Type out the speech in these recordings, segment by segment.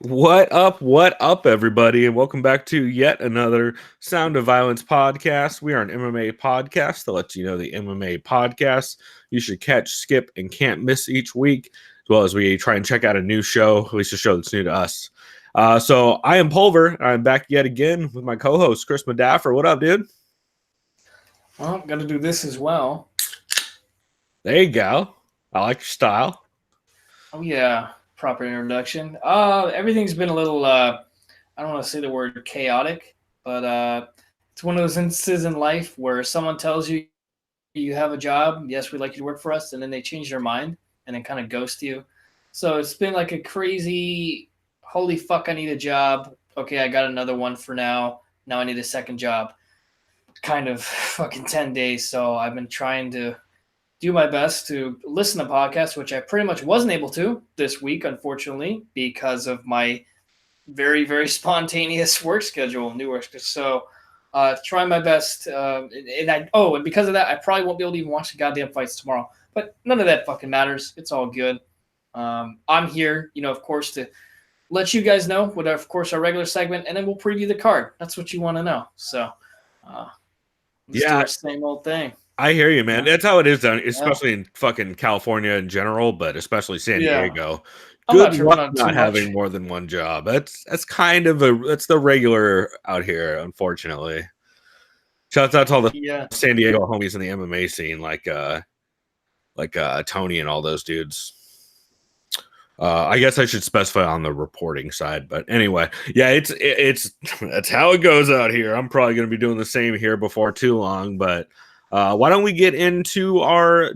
What up, everybody, and welcome back to yet another Sound of Violence podcast. We are an MMA podcast that lets you know the MMA podcasts you should catch, skip, and can't miss each week, as well as we try and check out a new show, at least a show that's new to us. So I am Pulver. I'm back yet again with my co-host, Chris Madaffer. What up, dude? Well, got to do this as well. There you go. I like your style. Oh yeah, proper introduction. Everything's been a little. I don't want to say the word chaotic, but it's one of those instances in life where someone tells you you have a job. Yes, we'd like you to work for us, and then they change their mind and then kind of ghost you. So it's been like a crazy. Holy fuck! I need a job. Okay, I got another one for now. Now I need a second job. Kind of fucking 10 days. So I've been trying to do my best to listen to podcasts, which I pretty much wasn't able to this week, unfortunately, because of my very, very spontaneous work schedule, new work schedule. So trying my best. And because of that, I probably won't be able to even watch the goddamn fights tomorrow. But none of that fucking matters. It's all good. I'm here, of course, to let you guys know what, of course, our regular segment, and then we'll preview the card. That's what you want to know. So let's do our same old thing. I hear you, man. That's how it is, especially in fucking California in general, but especially San Diego. Good luck not having more than one job. That's kind of that's the regular out here, unfortunately. Shouts out to all the San Diego homies in the MMA scene, like Tony and all those dudes. I guess I should specify on the reporting side, but anyway, yeah, it's that's how it goes out here. I'm probably going to be doing the same here before too long, but why don't we get into our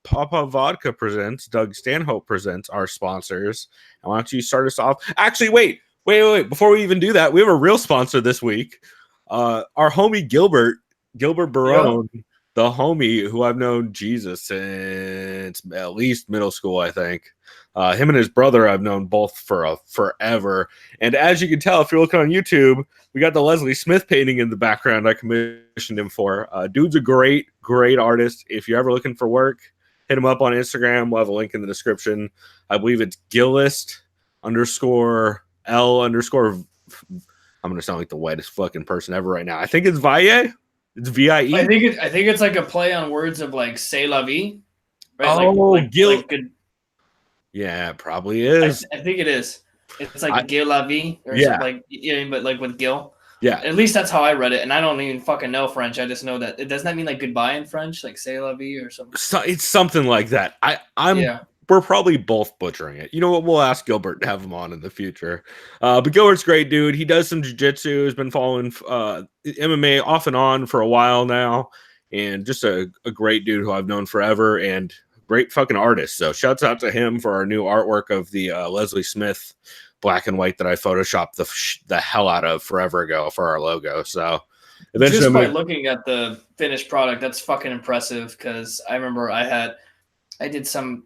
Papa Vodka presents, Doug Stanhope presents our sponsors. And why don't you start us off? Actually, wait. Before we even do that, we have a real sponsor this week. Our homie Gilbert Barone, the homie who I've known Jesus since at least middle school, I think. Him and his brother I've known both for forever. And as you can tell, if you're looking on YouTube, we got the Leslie Smith painting in the background I commissioned him for. Dude's a great artist. If you're ever looking for work, hit him up on Instagram. We'll have a link in the description. I believe it's Gillist _L_. I'm going to sound like the whitest fucking person ever right now. I think it's Valle. It's VIE. I think it's like a play on words of like "c'est la vie." Right? Oh, Gil. Good. Yeah, it probably is. I think it is. It's like Gil la vie, or something but like with Gil. Yeah. At least that's how I read it, and I don't even fucking know French. I just know that it doesn't that mean like goodbye in French, like "c'est la vie" or something. It's something like that. We're probably both butchering it. You know what? We'll ask Gilbert to have him on in the future. But Gilbert's great, dude. He does some jiu-jitsu. Has been following MMA off and on for a while now, and just a great dude who I've known forever, and great fucking artist. So shouts out to him for our new artwork of the Leslie Smith black and white that I photoshopped the hell out of forever ago for our logo. So eventually, just by looking at the finished product, that's fucking impressive. Because I remember I did some,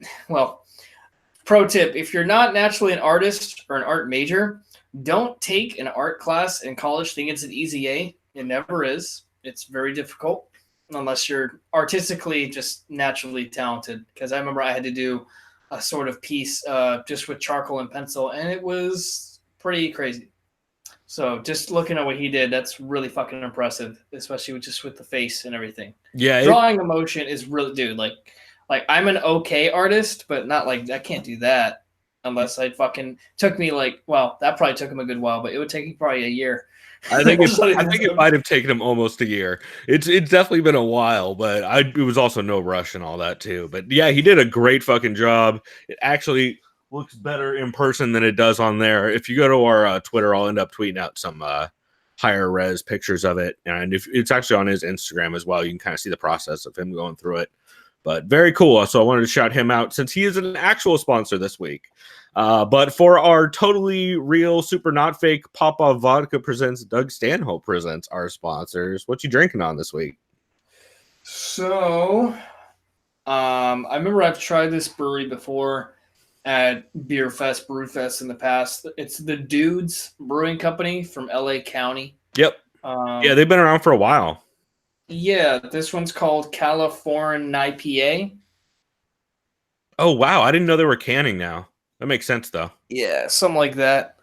pro tip, if you're not naturally an artist or an art major, don't take an art class in college thinking it's an easy A. It never is. It's very difficult unless you're artistically just naturally talented. Because I remember I had to do a sort of piece just with charcoal and pencil, and it was pretty crazy. So just looking at what he did, that's really fucking impressive, especially with the face and everything. Yeah. Drawing emotion is really, dude, like I'm an okay artist, but not like I can't do that unless I fucking took me that probably took him a good while, but it would take me probably a year. I think it might have taken him almost a year. It's definitely been a while, but it was also no rush and all that too. But yeah, he did a great fucking job. It actually looks better in person than it does on there. If you go to our Twitter, I'll end up tweeting out some higher res pictures of it, and if it's actually on his Instagram as well, you can kind of see the process of him going through it. But very cool. So I wanted to shout him out since he is an actual sponsor this week. But for our totally real, super not fake Papa Vodka presents, Doug Stanhope presents our sponsors. What you drinking on this week? So, I remember I've tried this brewery before at Beer Fest, Brew Fest in the past. It's the Dudes Brewing Company from LA County. Yep. Yeah, they've been around for a while. Yeah, this one's called California IPA. Oh, wow. I didn't know they were canning now. That makes sense, though. Yeah, something like that.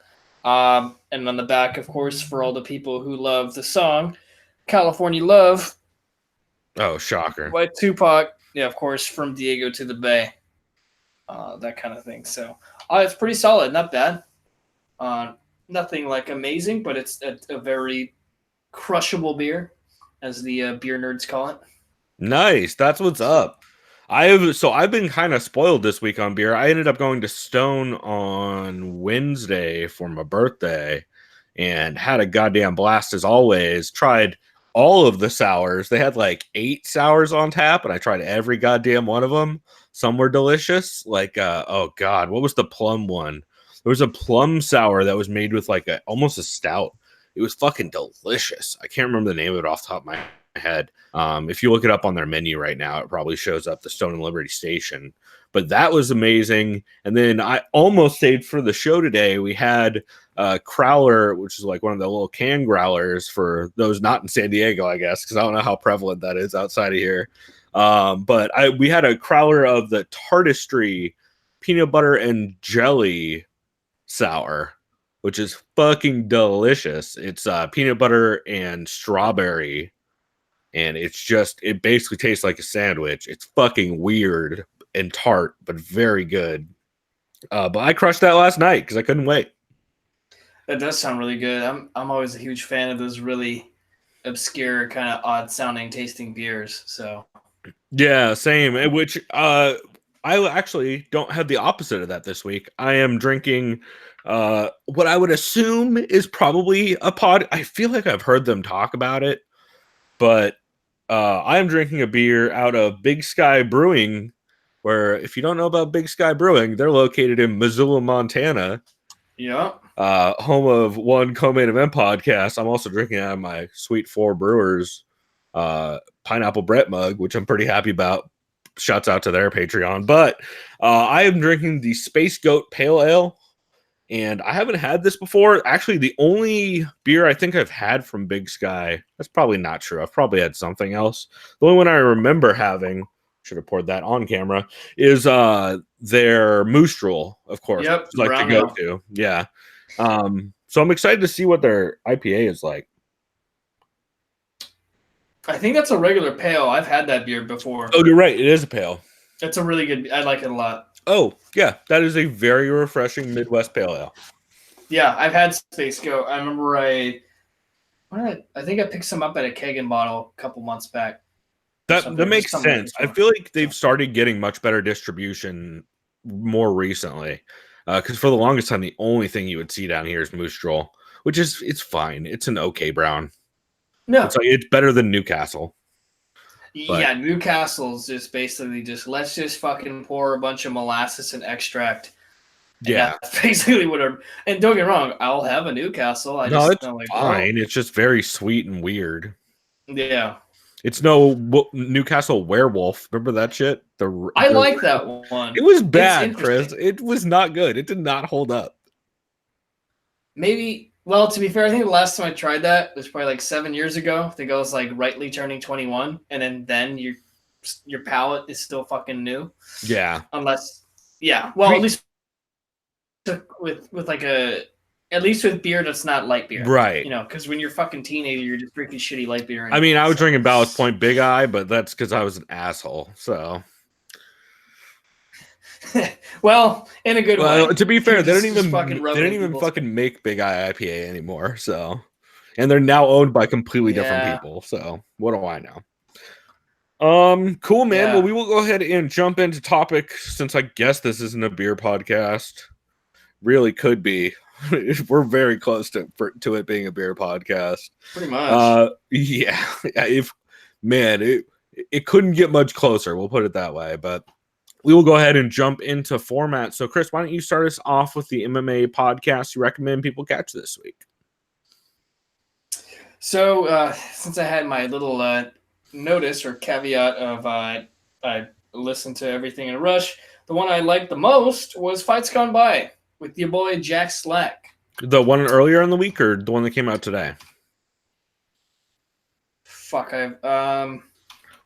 And on the back, of course, for all the people who love the song California Love. Oh, shocker. By Tupac. Yeah, of course, From Diego to the Bay. That kind of thing. So it's pretty solid. Not bad. Nothing like amazing, but it's a very crushable beer, as the beer nerds call it. Nice. That's what's up. I've been kind of spoiled this week on beer. I ended up going to Stone on Wednesday for my birthday and had a goddamn blast as always. Tried all of the sours. They had like 8 sours on tap, and I tried every goddamn one of them. Some were delicious. Like oh god, what was the plum one? There was a plum sour that was made with like almost a stout. It was fucking delicious. I can't remember the name of it off the top of my head. If you look it up on their menu right now, it probably shows up, the Stone and Liberty Station. But that was amazing. And then I almost stayed for the show today. We had Crowler, which is like one of the little can growlers for those not in San Diego, I guess, because I don't know how prevalent that is outside of here. But we had a Crowler of the Tartistry peanut butter and jelly sour, which is fucking delicious. It's peanut butter and strawberry, and it basically tastes like a sandwich. It's fucking weird and tart, but very good. But I crushed that last night because I couldn't wait. That does sound really good. I'm always a huge fan of those really obscure, kind of odd sounding tasting beers. So yeah, same. Which I actually don't have the opposite of that this week. I am drinking what I would assume is probably a pod. I feel like I've heard them talk about it, but I am drinking a beer out of Big Sky Brewing, where if you don't know about Big Sky Brewing, they're located in Missoula, Montana. Yeah. Home of one co-main event podcast. I'm also drinking out of my Sweet 4 Brewers pineapple Brett mug, which I'm pretty happy about. Shouts out to their Patreon. But I am drinking the Space Goat Pale Ale, and I haven't had this before. Actually, the only beer I think I've had from Big Sky, that's probably not true. I've probably had something else. The only one I remember having, should have poured that on camera, is their Moose Drool, of course. Yep, It's like the go-to. Yeah. So I'm excited to see what their IPA is like. I think that's a regular pale. I've had that beer before. Oh, you're right. It is a pale. It's a really good. I like it a lot. Oh, yeah. That is a very refreshing Midwest pale ale. Yeah, I've had Space Goat. I remember I think I picked some up at a Keg & Bottle a couple months back. That makes sense. I feel like they've started getting much better distribution more recently. Because for the longest time, the only thing you would see down here is Moose Drool, which it's fine. It's an okay brown. No, it's better than Newcastle. But yeah, Newcastle's just basically let's just fucking pour a bunch of molasses and extract. Yeah, that's basically what I'm. And don't get me wrong, I'll have a Newcastle. It's fine. It's just very sweet and weird. Yeah. It's no Newcastle Werewolf. Remember that shit? I like that one. It was bad, Chris. It was not good. It did not hold up. Maybe, well, to be fair, I think the last time I tried that was probably like 7 years ago. I think I was like rightly turning 21, and then your palate is still fucking new. Yeah. Unless, yeah. Well, at least with like at least with beer that's not light beer. Right. You know, because when you're fucking teenager, you're just drinking shitty light beer. I mean, I was drinking Ballast Point Big Eye, but that's because I was an asshole. So. Well, in a good way. To be fair, they don't even fucking make Big Eye IPA anymore. So, and they're now owned by completely different people. So, what do I know? Cool, man. Yeah. Well, we will go ahead and jump into topic since I guess this isn't a beer podcast. Really could be. We're very close to it being a beer podcast. Pretty much. Yeah. It couldn't get much closer. We'll put it that way. But we will go ahead and jump into format. So, Chris, why don't you start us off with the MMA podcast you recommend people catch this week? So, since I had my little notice or caveat of I listened to everything in a rush, the one I liked the most was Fights Gone By with your boy Jack Slack. The one earlier in the week or the one that came out today? Fuck,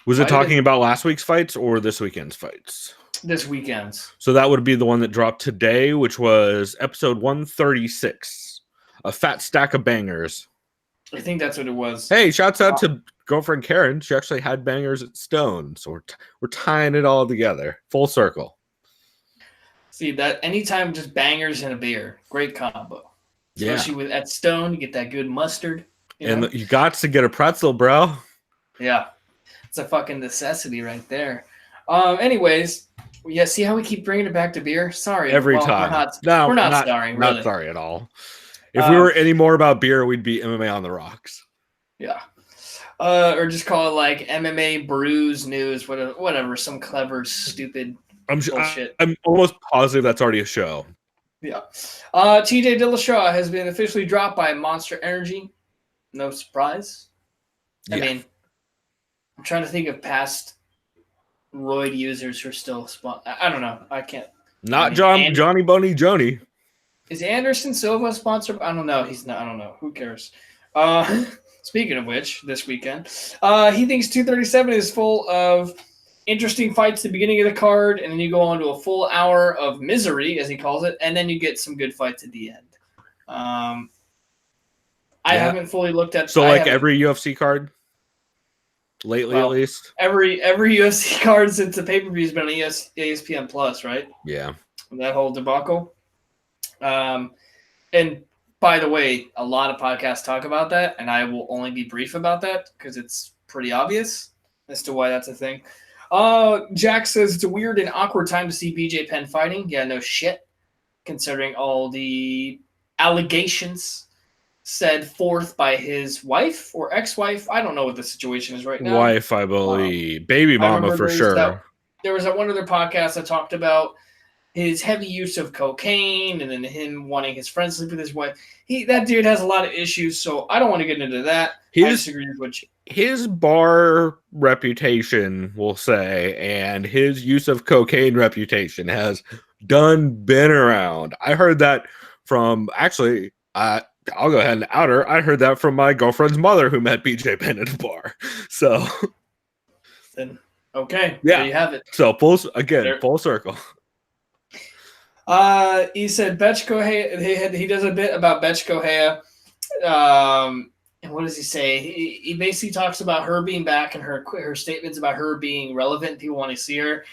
was it talking about last week's fights or this weekend's fights? This weekend's. So that would be the one that dropped today, which was episode 136. a fat stack of bangers. I think that's what it was. Hey, shouts out to girlfriend Karen. She actually had bangers at Stone, so we're tying it all together, full circle. See that anytime just bangers and a beer, great combo. Especially with at Stone, you get that good mustard. And you got to get a pretzel, bro. Yeah, it's a fucking necessity right there. Anyways, yeah. See how we keep bringing it back to beer? Sorry, every time. We're not sorry. Really. Not sorry at all. If we were any more about beer, we'd be MMA on the rocks. Yeah. Or just call it like MMA Brews News, whatever, some clever, stupid bullshit. I'm almost positive that's already a show. Yeah. TJ Dillashaw has been officially dropped by Monster Energy. No surprise. I mean, I'm trying to think of past roid users who are still I don't know. I can't. Not Johnny Bunny Joni. Is Anderson Silva sponsored? I don't know. He's not. I don't know. Who cares? Speaking of which, this weekend, he thinks 237 is full of interesting fights at the beginning of the card, and then you go on to a full hour of misery, as he calls it, and then you get some good fights at the end. I haven't fully looked at. So like every UFC card lately, at least every UFC card since the pay-per-view has been on ESPN Plus, right? Yeah, that whole debacle. And by the way, a lot of podcasts talk about that, and I will only be brief about that because it's pretty obvious as to why that's a thing. Jack says it's a weird and awkward time to see BJ Penn fighting. Yeah, no shit, considering all the allegations said forth by his wife or ex-wife. I don't know what the situation is right now. Wife, I believe. Baby mama for sure. There was one other podcast that talked about his heavy use of cocaine and then him wanting his friends to sleep with his wife. That dude has a lot of issues, so I don't want to get into that. I disagree with what his bar reputation, we'll say, and his use of cocaine reputation has been around. I heard that from, actually, I'll go ahead and out her. I heard that from my girlfriend's mother who met BJ Penn at a bar. So, then, okay, yeah, there you have it. So, full circle. He said Betch Kohea, he does a bit about Betch Kohea. And what does he say? He basically talks about her being back and her statements about her being relevant. People want to see her.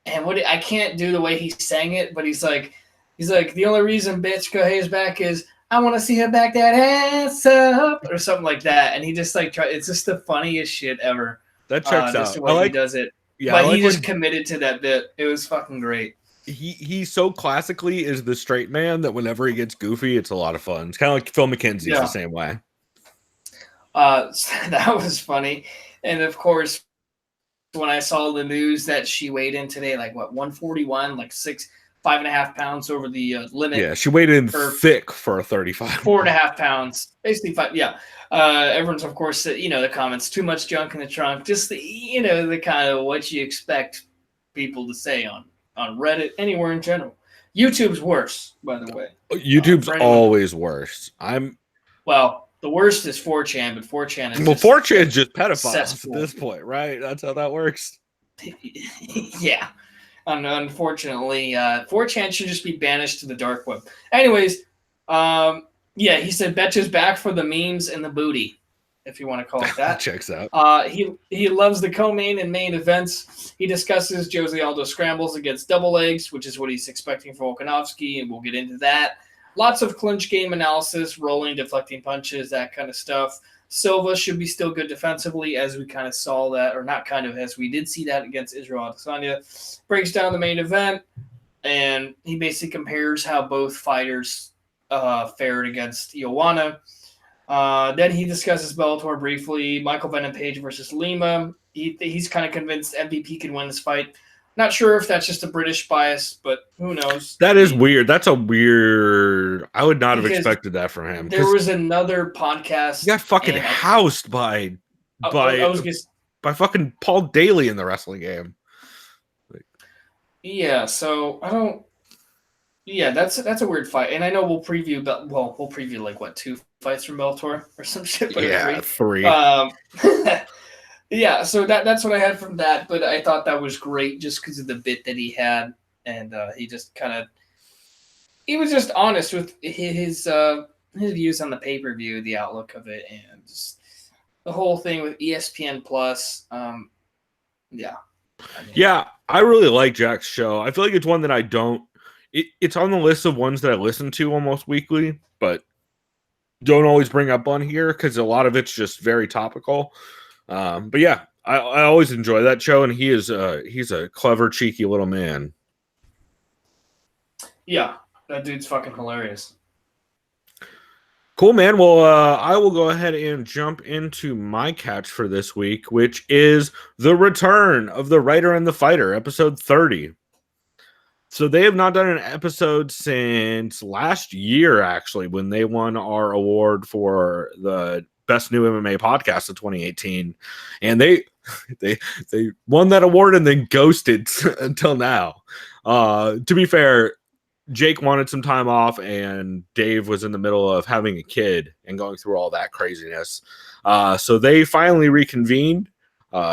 And I can't do the way he sang it, but he's like, the only reason Betch Kohea is back is I want to see her back that ass up or something like that. And he just it's just the funniest shit ever. That checks out. The way he does it. Yeah, but he just committed to that bit. It was fucking great. He so classically is the straight man that whenever he gets goofy, it's a lot of fun. It's kind of like Phil McKenzie's the same way. That was funny. And of course, when I saw the news that she weighed in today, 141, 5.5 pounds over the limit. Yeah, she weighed in thick for a 35. 4.5 pounds, basically 5. Yeah. Everyone's of course said, the comments, too much junk in the trunk, just the kind of what you expect people to say on Reddit, anywhere in general. YouTube's worse, by the way. YouTube's always worse. Well, the worst is 4chan, but 4chan is 4chan is just pedophiles at this point, right? That's how that works. Yeah. Unfortunately, 4chan should just be banished to the dark web. Anyways, he said Betch is back for the memes and the booty, if you want to call it that. Checks out. He loves the co-main and main events. He discusses Jose Aldo scrambles against double legs, which is what he's expecting for Volkanovski, and we'll get into that. Lots of clinch game analysis, rolling, deflecting punches, that kind of stuff. Silva should be still good defensively, as we kind of saw that, or not kind of, as we did see that against Israel Adesanya. Breaks down the main event, and he basically compares how both fighters fared against Ioana. Then he discusses Bellator briefly. Michael Venom Page versus Lima. He's kind of convinced MVP can win this fight. Not sure if that's just a British bias, but who knows? That is weird. That's a weird. I would not have expected that from him. There was another podcast. He got fucking housed by fucking Paul Daly in the wrestling game. Yeah, so I don't. Yeah, that's a weird fight, and I know we'll preview. We'll preview 2 fights from Bellator or some shit. But yeah, 3. Yeah, so that's what I had from that, but I thought that was great just because of the bit that he had, and he just he was just honest with his his views on the pay-per-view, the outlook of it, and just the whole thing with ESPN Plus. Yeah. Yeah, I really like Jack's show. I feel like it's one that I don't. It's on the list of ones that I listen to almost weekly, but don't always bring up on here because a lot of it's just very topical. But yeah, I always enjoy that show, and he's a clever, cheeky little man. Yeah, that dude's fucking hilarious. Cool, man. Well, I will go ahead and jump into my catch for this week, which is the return of the Writer and the Fighter, episode 30. So they have not done an episode since last year, actually, when they won our award for the best new MMA podcast of 2018, and they won that award and then ghosted until now. To be fair, Jake wanted some time off, and Dave was in the middle of having a kid and going through all that craziness. So they finally reconvened.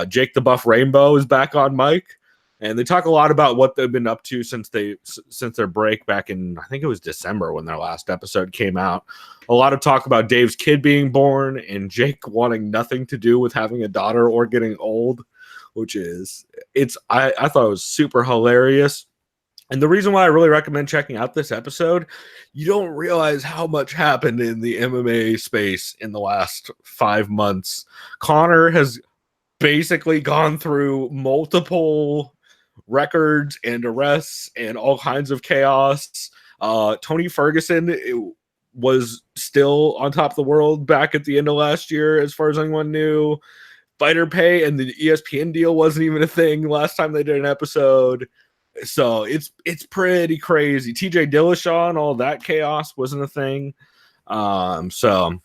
Jake the Buff Rainbow is back on mic, and they talk a lot about what they've been up to since their break back in, I think it was December when their last episode came out. A lot of talk about Dave's kid being born and Jake wanting nothing to do with having a daughter or getting old, which is I thought it was super hilarious. And the reason why I really recommend checking out this episode, you don't realize how much happened in the MMA space in the last 5 months. Connor has basically gone through multiple records and arrests and all kinds of chaos. Tony Ferguson was still on top of the world back at the end of last year, as far as anyone knew. Fighter pay and the ESPN deal wasn't even a thing last time they did an episode. So it's pretty crazy. TJ Dillashaw and all that chaos wasn't a thing. So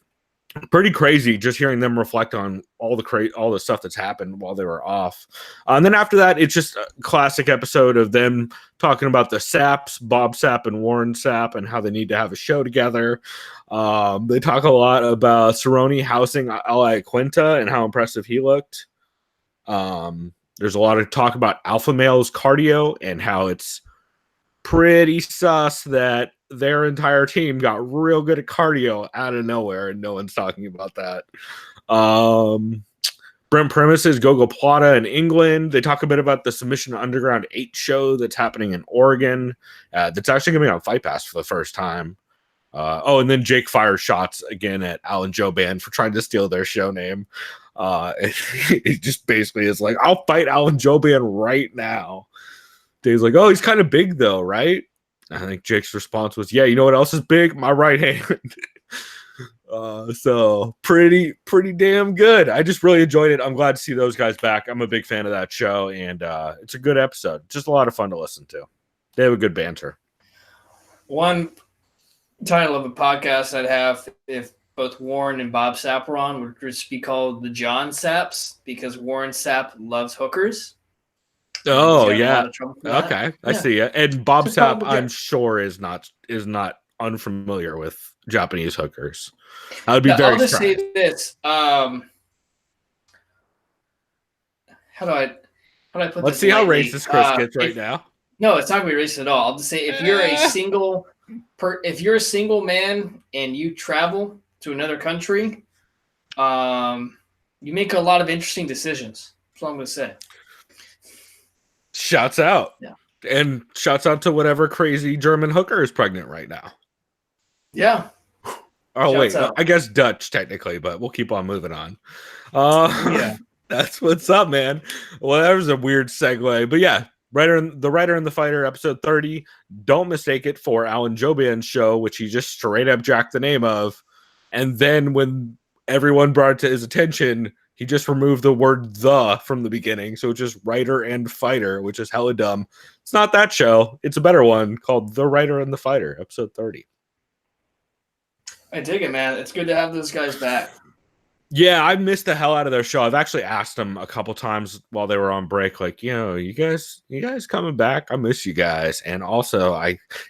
pretty crazy just hearing them reflect on all the stuff that's happened while they were off. And then after that, it's just a classic episode of them talking about the Sapps, Bob Sapp and Warren Sapp, and how they need to have a show together. They talk a lot about Cerrone housing Ala Quinta and how impressive he looked. There's a lot of talk about alpha male's cardio and how it's pretty sus that their entire team got real good at cardio out of nowhere, and no one's talking about that. Brent Premises, Gogo Plata in England. They talk a bit about the Submission Underground 8 show that's happening in Oregon. That's actually going to be on Fight Pass for the first time. And then Jake fires shots again at Alan Joban for trying to steal their show name. It just basically is like, I'll fight Alan Joban right now. Dave's like, oh, he's kind of big though, right? I think Jake's response was, yeah, you know what else is big? My right hand. So pretty damn good. I just really enjoyed it. I'm glad to see those guys back. I'm a big fan of that show, and it's a good episode. Just a lot of fun to listen to. They have a good banter. One title of a podcast I'd have if both Warren and Bob Sapp were on would just be called the John Sapps, because Warren Sapp loves hookers. Oh yeah, okay, I see it. And Bob Sapp, I'm sure, is not unfamiliar with Japanese hookers. I would be very. I'll just say this. How do I put this? Let's see how racist Chris gets right now. No, it's not gonna be racist at all. I'll just say if you're a single man and you travel to another country, you make a lot of interesting decisions. That's all I'm gonna say. Shouts out. Yeah. And shouts out to whatever crazy German hooker is pregnant right now. Yeah. Oh, shouts wait. Out. I guess Dutch technically, but we'll keep on moving on. Yeah. That's what's up, man. Well, that was a weird segue. But yeah, the Writer and the Fighter, episode 30. Don't mistake it for Alan Joban's show, which he just straight up jacked the name of. And then when everyone brought it to his attention, he just removed the word "the" from the beginning. So it's just Writer and Fighter, which is hella dumb. It's not that show. It's a better one called The Writer and the Fighter, episode 30. I dig it, man. It's good to have those guys back. Yeah, I missed the hell out of their show. I've actually asked them a couple times while they were on break, like, you guys coming back? I miss you guys. And also,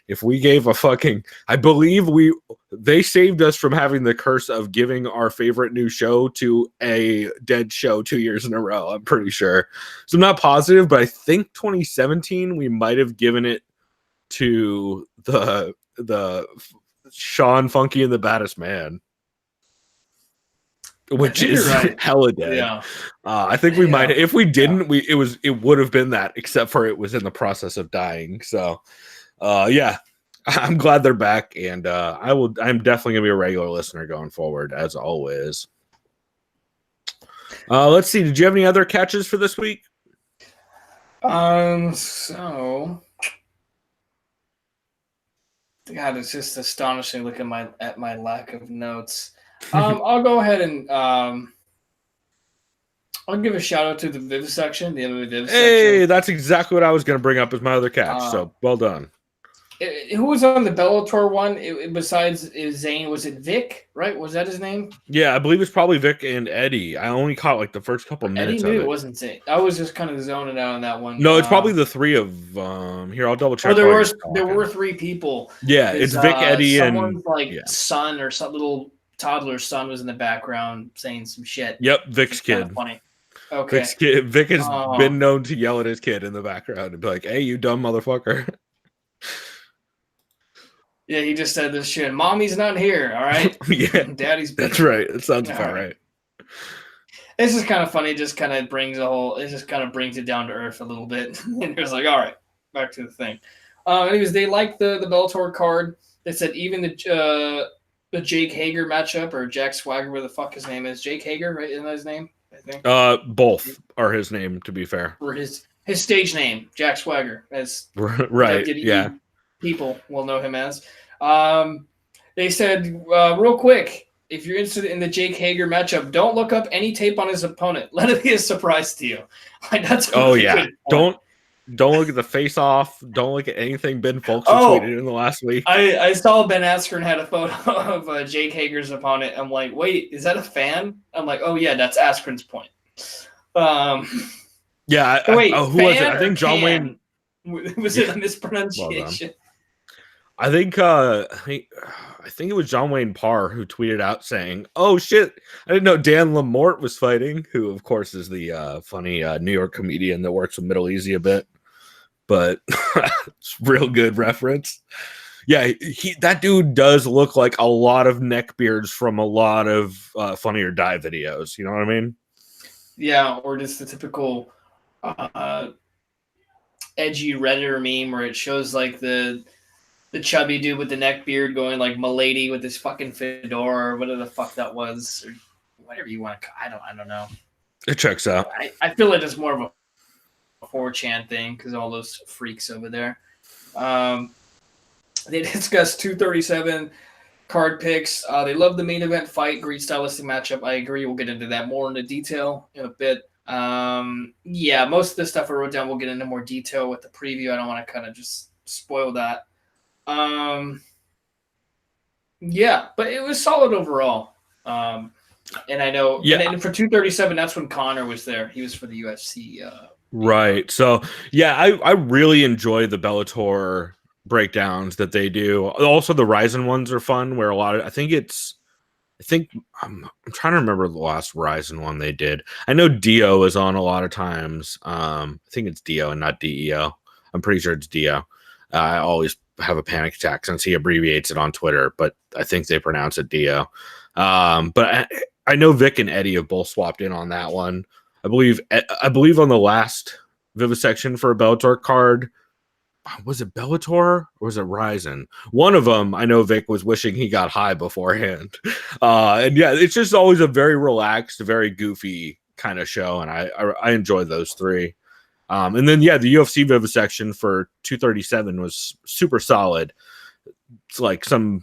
if we gave I believe they saved us from having the curse of giving our favorite new show to a dead show 2 years in a row. I'm pretty sure. So I'm not positive, but I think 2017 we might have given it to the Sean Funky and the Baddest Man, which is right. hella dead. Yeah. I think we might, if we didn't, it would have been that, except for it was in the process of dying. So, yeah, I'm glad they're back, and I'm definitely gonna be a regular listener going forward, as always. Let's see. Did you have any other catches for this week? So God, it's just astonishing. Look at my lack of notes. I'll go ahead and I'll give a shout out to the Vivisection, the MMA Vivisection. Hey, that's exactly what I was going to bring up as my other catch. So well done. Who was on the Bellator one? Besides Zane, was it Vic? Right? Was that his name? Yeah, I believe it's probably Vic and Eddie. I only caught like the first couple minutes. Eddie, maybe it wasn't Zane. I was just kind of zoning out on that one. No, it's probably the three of Here, I'll double check. Oh, there were three people. Yeah, it's Vic, Eddie, someone's son or some little toddler's son was in the background saying some shit. Yep, Vic's kid. Funny. Okay. Vic's kid. Vic has been known to yell at his kid in the background and be like, "Hey, you dumb motherfucker." Yeah, he just said this shit. Mommy's not here, all right? Yeah. Daddy's busy. That's right. That sounds about right. This is kind of funny. It just kind of brings it down to earth a little bit. And it was like, all right, back to the thing. Anyways, they liked the Bellator card. They said even the Jake Hager matchup, or Jack Swagger, where the fuck his name is. Jake Hager, right? Isn't that his name? I think. Both are his name, to be fair. Or his stage name, Jack Swagger, as right. WWE yeah. People will know him as. They said real quick, if you're interested in the Jake Hager matchup, don't look up any tape on his opponent. Let it be a surprise to you. That's yeah. Don't look at the face off. Don't look at anything Ben Folks tweeted in the last week. I saw Ben Askren had a photo of Jake Hager's opponent. I'm like, wait, is that a fan? I'm like, oh yeah, that's Askren's point. Yeah. Wait, who was it? I think John Wayne. Was it a mispronunciation? I think it was John Wayne Parr who tweeted out saying, "Oh shit, I didn't know Dan Lamort was fighting." Who, of course, is the funny New York comedian that works with Middle Easy a bit, but it's real good reference. Yeah, that dude does look like a lot of neckbeards from a lot of Funny or Die videos. You know what I mean? Yeah, or just the typical edgy Redditor meme where it shows like the chubby dude with the neck beard going like "Milady" with his fucking fedora or whatever the fuck that was, or whatever you want to. I don't know. It checks out. I feel like it's more of a 4chan thing because all those freaks over there. They discussed 237 card picks. They love the main event fight, great stylistic matchup. I agree. We'll get into that more into detail in a bit. Yeah, most of the stuff I wrote down we'll get into more detail with the preview. I don't want to kind of just spoil that. Yeah, but it was solid overall. And I know, and for 237, that's when Connor was there. He was for the UFC. Right. So, yeah, I really enjoy the Bellator breakdowns that they do. Also, the Ryzen ones are fun, where a lot of, I'm trying to remember the last Ryzen one they did. I know Dio is on a lot of times. I think it's Dio and not DEO. I'm pretty sure it's Dio. I always have a panic attack since he abbreviates it on Twitter, but I think they pronounce it Dio. But I know Vic and Eddie have both swapped in on that one. I believe on the last Vivisection for a Bellator card, was it Bellator or was it Ryzen? One of them, I know Vic was wishing he got high beforehand. And yeah, it's just always a very relaxed, very goofy kind of show, and I enjoy those three. And then, yeah, the UFC Vivisection for 237 was super solid. It's like some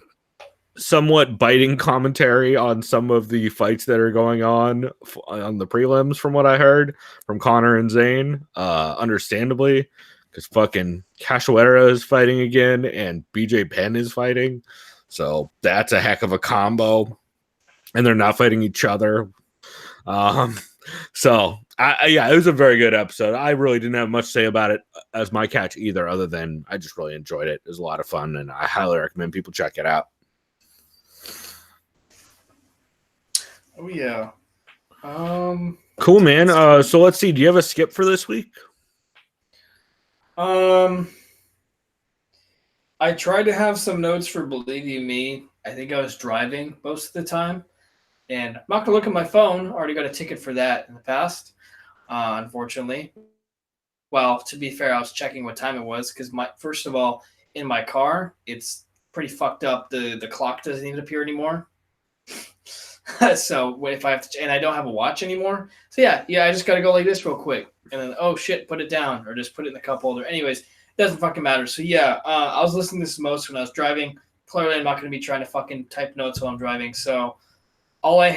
somewhat biting commentary on some of the fights that are going on the prelims, from what I heard from Connor and Zane. Understandably, because fucking Cachoeira is fighting again and BJ Penn is fighting. So that's a heck of a combo. And they're not fighting each other. So yeah, it was a very good episode. I really didn't have much to say about it as my catch either, other than I just really enjoyed it. It was a lot of fun, and I highly recommend people check it out. Oh yeah. Cool, man. So let's see. Do you have a skip for this week? I I tried to have some notes for Believe You Me. I think I was driving most of the time. And I'm not going to look at my phone. Already got a ticket for that in the past, unfortunately. Well, to be fair, I was checking what time it was because first of all, in my car, it's pretty fucked up. The clock doesn't even appear anymore. So if I have to, and I don't have a watch anymore. So yeah, I just got to go like this real quick. And then, oh shit, put it down or just put it in the cup holder. Anyways, it doesn't fucking matter. So yeah, I was listening to this most when I was driving. Clearly, I'm not going to be trying to fucking type notes while I'm driving. So all I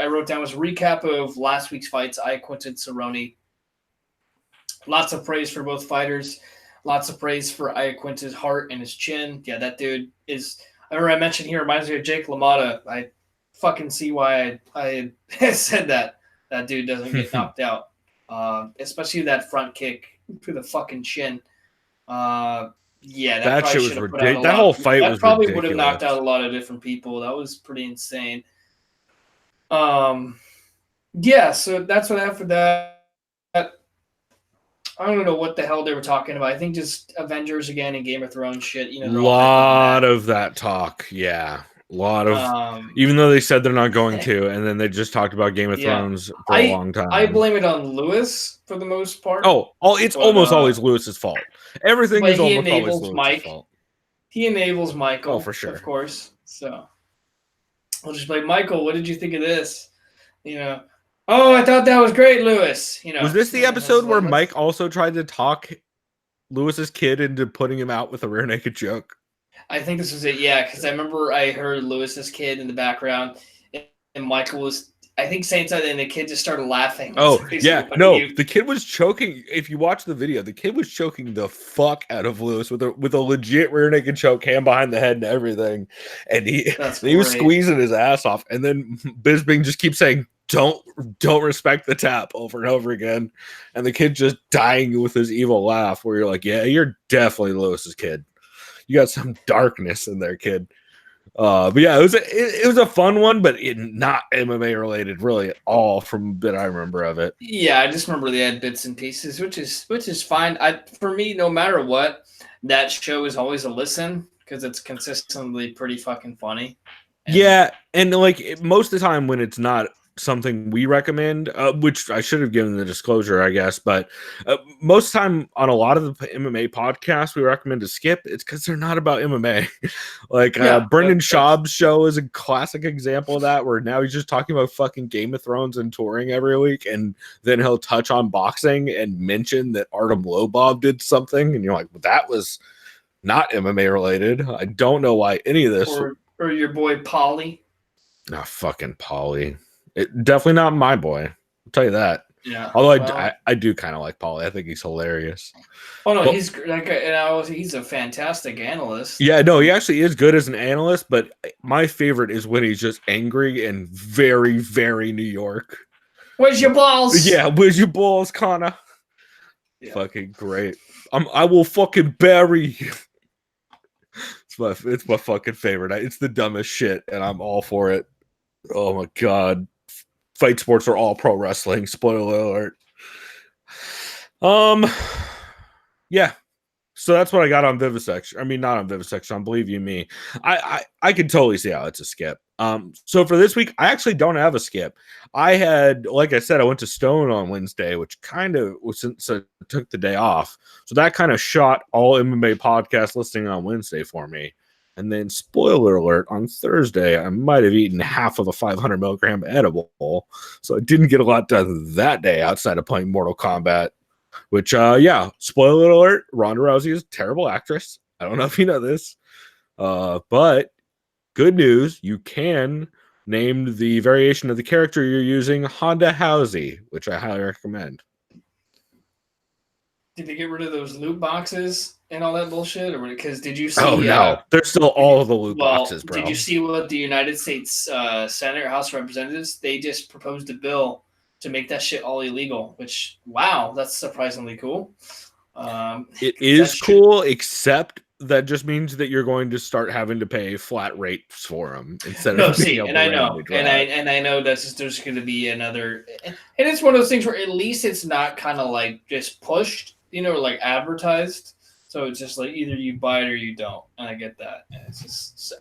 wrote down was a recap of last week's fights. Iaquinta and Cerrone. Lots of praise for both fighters. Lots of praise for Iaquinta's heart and his chin. Yeah, that dude is. I remember I mentioned he reminds me of Jake LaMotta. I fucking see why I said that. That dude doesn't get knocked out. Especially that front kick to the fucking chin. Yeah, that shit was ridiculous. That whole fight was ridiculous. That probably would have knocked out a lot of different people. That was pretty insane. Yeah, so that's what I have for that. I don't know what the hell they were talking about. I think just Avengers again and Game of Thrones shit. You know, a lot of that talk. Yeah. A lot of, even though they said they're not going to, and then they just talked about Game of Thrones for a long time. I blame it on Lewis for the most part. It's almost always Lewis's fault. Everything is almost always Lewis's fault. He enables Michael. Oh, for sure. Of course. So I'll just be like, Michael, what did you think of this? You know, oh, I thought that was great, Lewis. You know, was this the episode where Mike also tried to talk Lewis's kid into putting him out with a rear naked joke? I think this was it, yeah, because I remember I heard Lewis's kid in the background, and Michael was, I think, saying something, and the kid just started laughing. Oh, yeah, no, the kid was choking. If you watch the video, the kid was choking the fuck out of Lewis with a legit rear naked choke, hand behind the head and everything, and he was squeezing his ass off, and then Bisping just keeps saying, don't respect the tap over and over again, and the kid just dying with his evil laugh where you're like, yeah, you're definitely Lewis's kid. You got some darkness in there, kid. But yeah, it was a fun one, but not MMA related really at all from what I remember of it. Yeah, I just remember they had bits and pieces, which is fine. For me, no matter what, that show is always a listen because it's consistently pretty fucking funny. And like most of the time when it's not something we recommend, which I should have given the disclosure, I guess, but most time on a lot of the MMA podcasts we recommend to skip, it's because they're not about MMA. Like Brendan Schaub's show is a classic example of that, where now he's just talking about fucking Game of Thrones and touring every week, and then he'll touch on boxing and mention that Artem Lobov did something, and you're like, well, that was not MMA related. I don't know why any of this. Or your boy Paulie. Oh, fucking Paulie. Definitely not my boy. I'll tell you that. Yeah. Although I do kind of like Paulie. I think he's hilarious. Oh no, he's like he's a fantastic analyst. Yeah, no, he actually is good as an analyst. But my favorite is when he's just angry and very, very New York. Where's your balls? Yeah, where's your balls, Connor? Yeah. Fucking great. I will fucking bury you. It's my fucking favorite. It's the dumbest shit, and I'm all for it. Oh my god. Fight sports are all pro wrestling. Spoiler alert. Yeah. So that's what I got on Vivisection. I mean, not on Vivisection, on Believe You Me. I can totally see how it's a skip. So for this week, I actually don't have a skip. I had, like I said, I went to Stone on Wednesday, which kind of was since I took the day off. So that kind of shot all MMA podcast listening on Wednesday for me. And then, spoiler alert, on Thursday, I might have eaten half of a 500 milligram edible. So I didn't get a lot done that day outside of playing Mortal Kombat. Which, spoiler alert, Ronda Rousey is a terrible actress. I don't know if you know this. But good news, you can name the variation of the character you're using Honda Housey, which I highly recommend. Did they get rid of those loot boxes and all that bullshit? Or because did you see? Oh no, there's still all of the loot boxes, bro. Did you see what the United States Senate, House of Representatives, they just proposed a bill to make that shit all illegal? Which, wow, that's surprisingly cool. It is cool, except that just means that you're going to start having to pay flat rates for them instead of being able to randomly drive. And I know there's going to be another, and it's one of those things where at least it's not kind of like just pushed, like advertised. So it's just like either you buy it or you don't, and I get that. And it's just,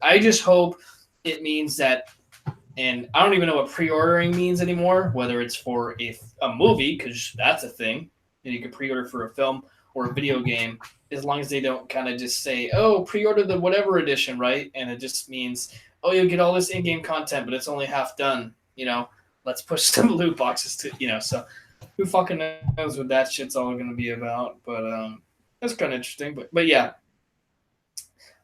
I just hope it means that, and I don't even know what pre-ordering means anymore. Whether it's for a movie, because that's a thing, and you can pre-order for a film or a video game, as long as they don't kind of just say, "Oh, pre-order the whatever edition," right? And it just means, "Oh, you'll get all this in-game content, but it's only half done." Let's push some loot boxes to. So who fucking knows what that shit's all going to be about? But that's kind of interesting. But yeah,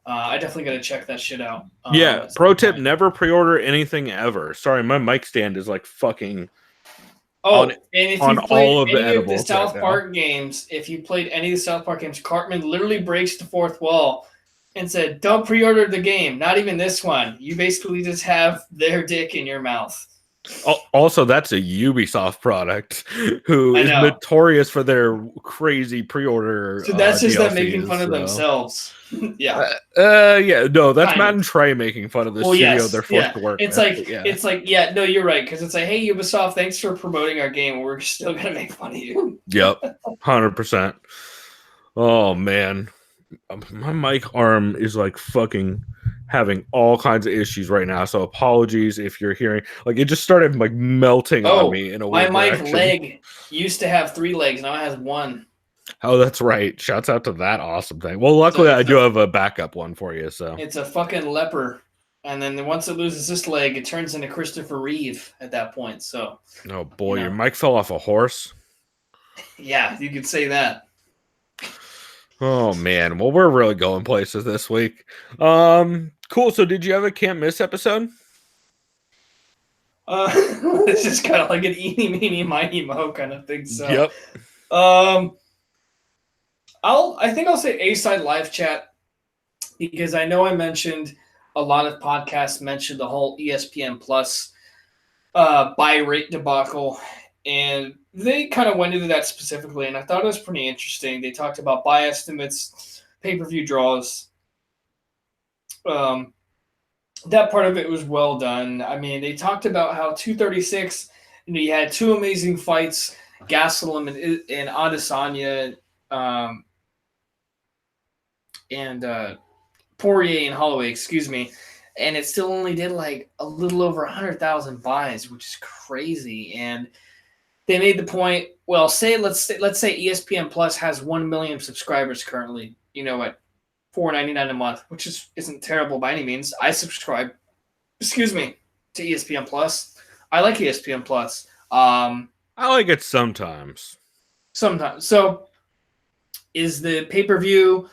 I definitely got to check that shit out. Yeah, pro tip: never pre-order anything ever. Sorry, my mic stand is like fucking. And if you played any of the South right Park games, if you played any of the South Park games, Cartman literally breaks the fourth wall and said, "Don't pre-order the game. Not even this one. You basically just have their dick in your mouth." Also, that's a Ubisoft product who is notorious for their crazy pre-order. So that's just them making fun of themselves. Yeah. No, that's Matt and Trey making fun of the studio they're forced to work with. No, you're right, because it's like, hey, Ubisoft, thanks for promoting our game. We're still gonna make fun of you. Yep, 100%. Oh man, my mic arm is like fucking having all kinds of issues right now, so apologies if you're hearing like it just started like melting on me in a weird my mic direction. leg used to have 3 legs, now it has 1. Oh, that's right. Shouts out to that awesome thing. Well, luckily I do have a backup one for you. So it's a fucking leper, and then once it loses this leg, it turns into Christopher Reeve at that point. So oh boy, your mic fell off a horse. Yeah, you could say that. Oh man, well we're really going places this week. Cool. So did you have a can't miss episode? It's just kind of like an eeny meeny miny mo kind of thing. So yep. I think I'll say A-side live chat, because I know I mentioned a lot of podcasts mentioned the whole ESPN Plus buy rate debacle, and they kind of went into that specifically, and I thought it was pretty interesting. They talked about buy estimates, pay-per-view draws. That part of it was well done. I mean, they talked about how 236, you had 2 amazing fights, Gastelum and Adesanya, and Poirier and Holloway, excuse me, and it still only did like a little over 100,000 buys, which is crazy. And they made the point. Well, let's say ESPN Plus has 1 million subscribers currently. At $4.99 a month, which isn't terrible by any means. I subscribe, to ESPN Plus. I like ESPN Plus. I like it sometimes. So, is the pay-per-view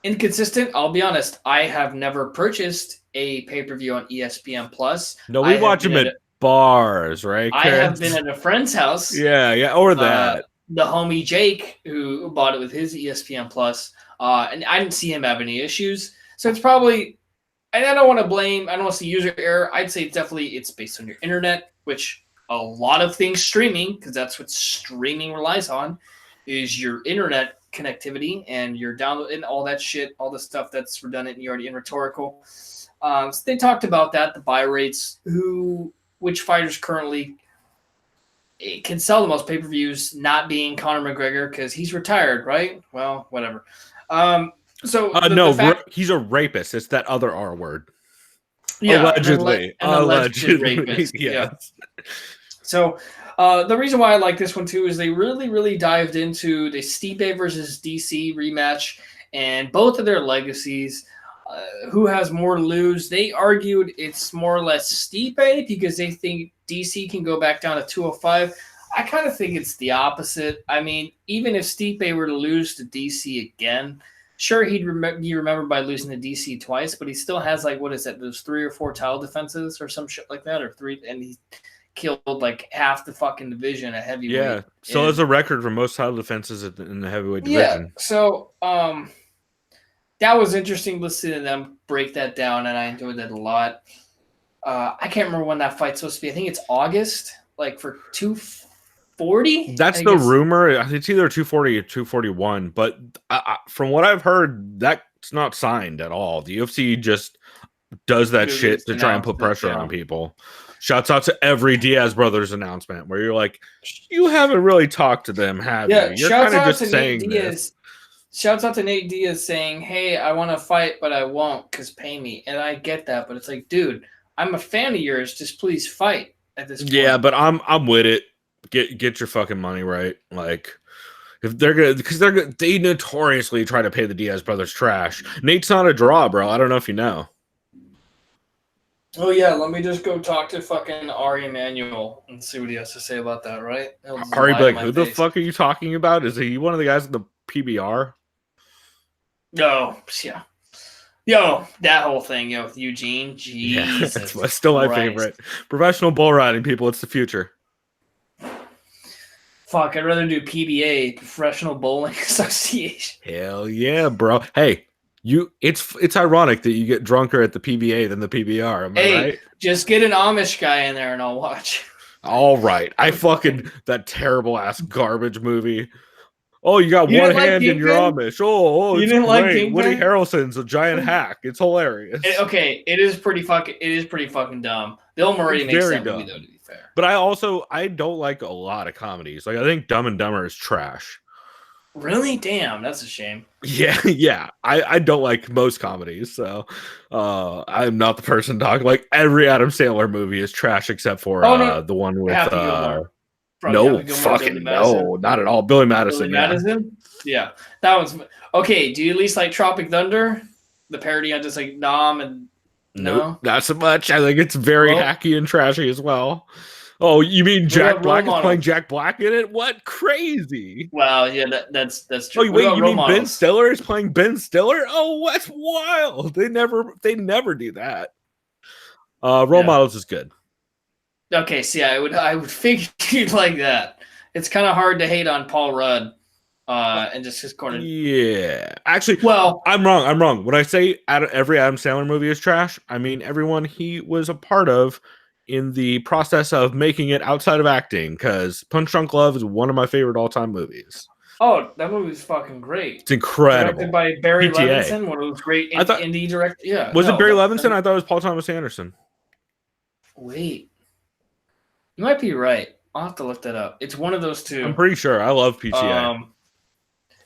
inconsistent? I'll be honest. I have never purchased a pay-per-view on ESPN Plus. No, we watch them at bars, right, Chris? I have been at a friend's house. Yeah, or that. The homie Jake, who bought it with his ESPN Plus, and I didn't see him have any issues. So it's probably, and I don't want to blame, I don't want to say user error. I'd say it's based on your internet, which a lot of things streaming, because that's what streaming relies on, is your internet connectivity and your download and all that shit, all the stuff that's redundant and already in rhetorical. So they talked about that, the buy rates, which fighters currently can sell the most pay-per-views, not being Conor McGregor because he's retired, right? Well, whatever. He's a rapist. It's that other R word. Yeah, allegedly. Alleged rapist. Yeah. So the reason why I like this one too is they really, really dived into the Stipe versus DC rematch and both of their legacies. Who has more to lose? They argued it's more or less Stipe because they think DC can go back down to 205. I kind of think it's the opposite. I mean, even if Stipe were to lose to DC again, sure, he'd be remembered by losing to DC twice, but he still has those 3 or 4 title defenses or some shit like that, or 3, and he killed like half the fucking division at heavyweight. Yeah, so has a record for most title defenses in the heavyweight division. Yeah, so that was interesting listening to them break that down, and I enjoyed that a lot. I can't remember when that fight's supposed to be. I think it's August, like for 240. That's the rumor. It's either 240 or 241. But from what I've heard, that's not signed at all. The UFC just does that shit to try and put pressure on people. Shouts out to every Diaz brothers announcement where you're like, you haven't really talked to them, have you? You're kind of just saying this. shouts out to Nate Diaz saying, "Hey, I want to fight, but I won't because pay me." And I get that, but it's like, dude, I'm a fan of yours. Just please fight at this point. Yeah, but I'm with it. Get your fucking money right. Like, if they're gonna, because they notoriously try to pay the Diaz brothers trash. Nate's not a draw, bro. I don't know if you know. Oh yeah, let me just go talk to fucking Ari Emanuel and see what he has to say about that. Right? Ari, be like, who the fuck are you talking about? Is he one of the guys in the PBR? No, yeah. Yo, that whole thing, with Eugene. Jesus, yeah, that's still my favorite. Professional bull riding, people. It's the future. Fuck, I'd rather do PBA, Professional Bowling Association. Hell yeah, bro. Hey, it's ironic that you get drunker at the PBA than the PBR. Am I right? Just get an Amish guy in there and I'll watch. All right. I fucking that terrible ass garbage movie. Oh, you got one hand in your Amish. Oh, it's great. Woody Harrelson's a giant hack. It's hilarious. It is pretty fucking dumb. Bill Murray makes that movie, though, to be fair. But I don't like a lot of comedies. Like, I think Dumb and Dumber is trash. Really? Damn, that's a shame. Yeah. I don't like most comedies, so I'm not the person talking. Like, every Adam Sandler movie is trash except for the one with no, fucking no, not at all. Billy Madison. Yeah, that one's okay. Do you at least like Tropic Thunder, the parody on just like Nom and nope, not so much. I think it's very hacky and trashy as well. Oh, you mean Jack Black is playing Jack Black in it? What crazy! Well, yeah, that's true. Oh, wait, you mean Ben Stiller is playing Ben Stiller? Oh, that's wild. They never do that. Role Models is good. Okay, see, I would figure you'd like that. It's kind of hard to hate on Paul Rudd, and just his corner. Yeah, actually, well, I'm wrong. When I say every Adam Sandler movie is trash, I mean everyone he was a part of in the process of making it outside of acting. Because Punch Drunk Love is one of my favorite all-time movies. Oh, that movie is fucking great. It's incredible. Directed by Barry Levinson, one of those great indie directors. Yeah, was it Barry Levinson? I thought it was Paul Thomas Anderson. Wait. You might be right. I'll have to look that up. It's one of those two. I'm pretty sure. I love PTA.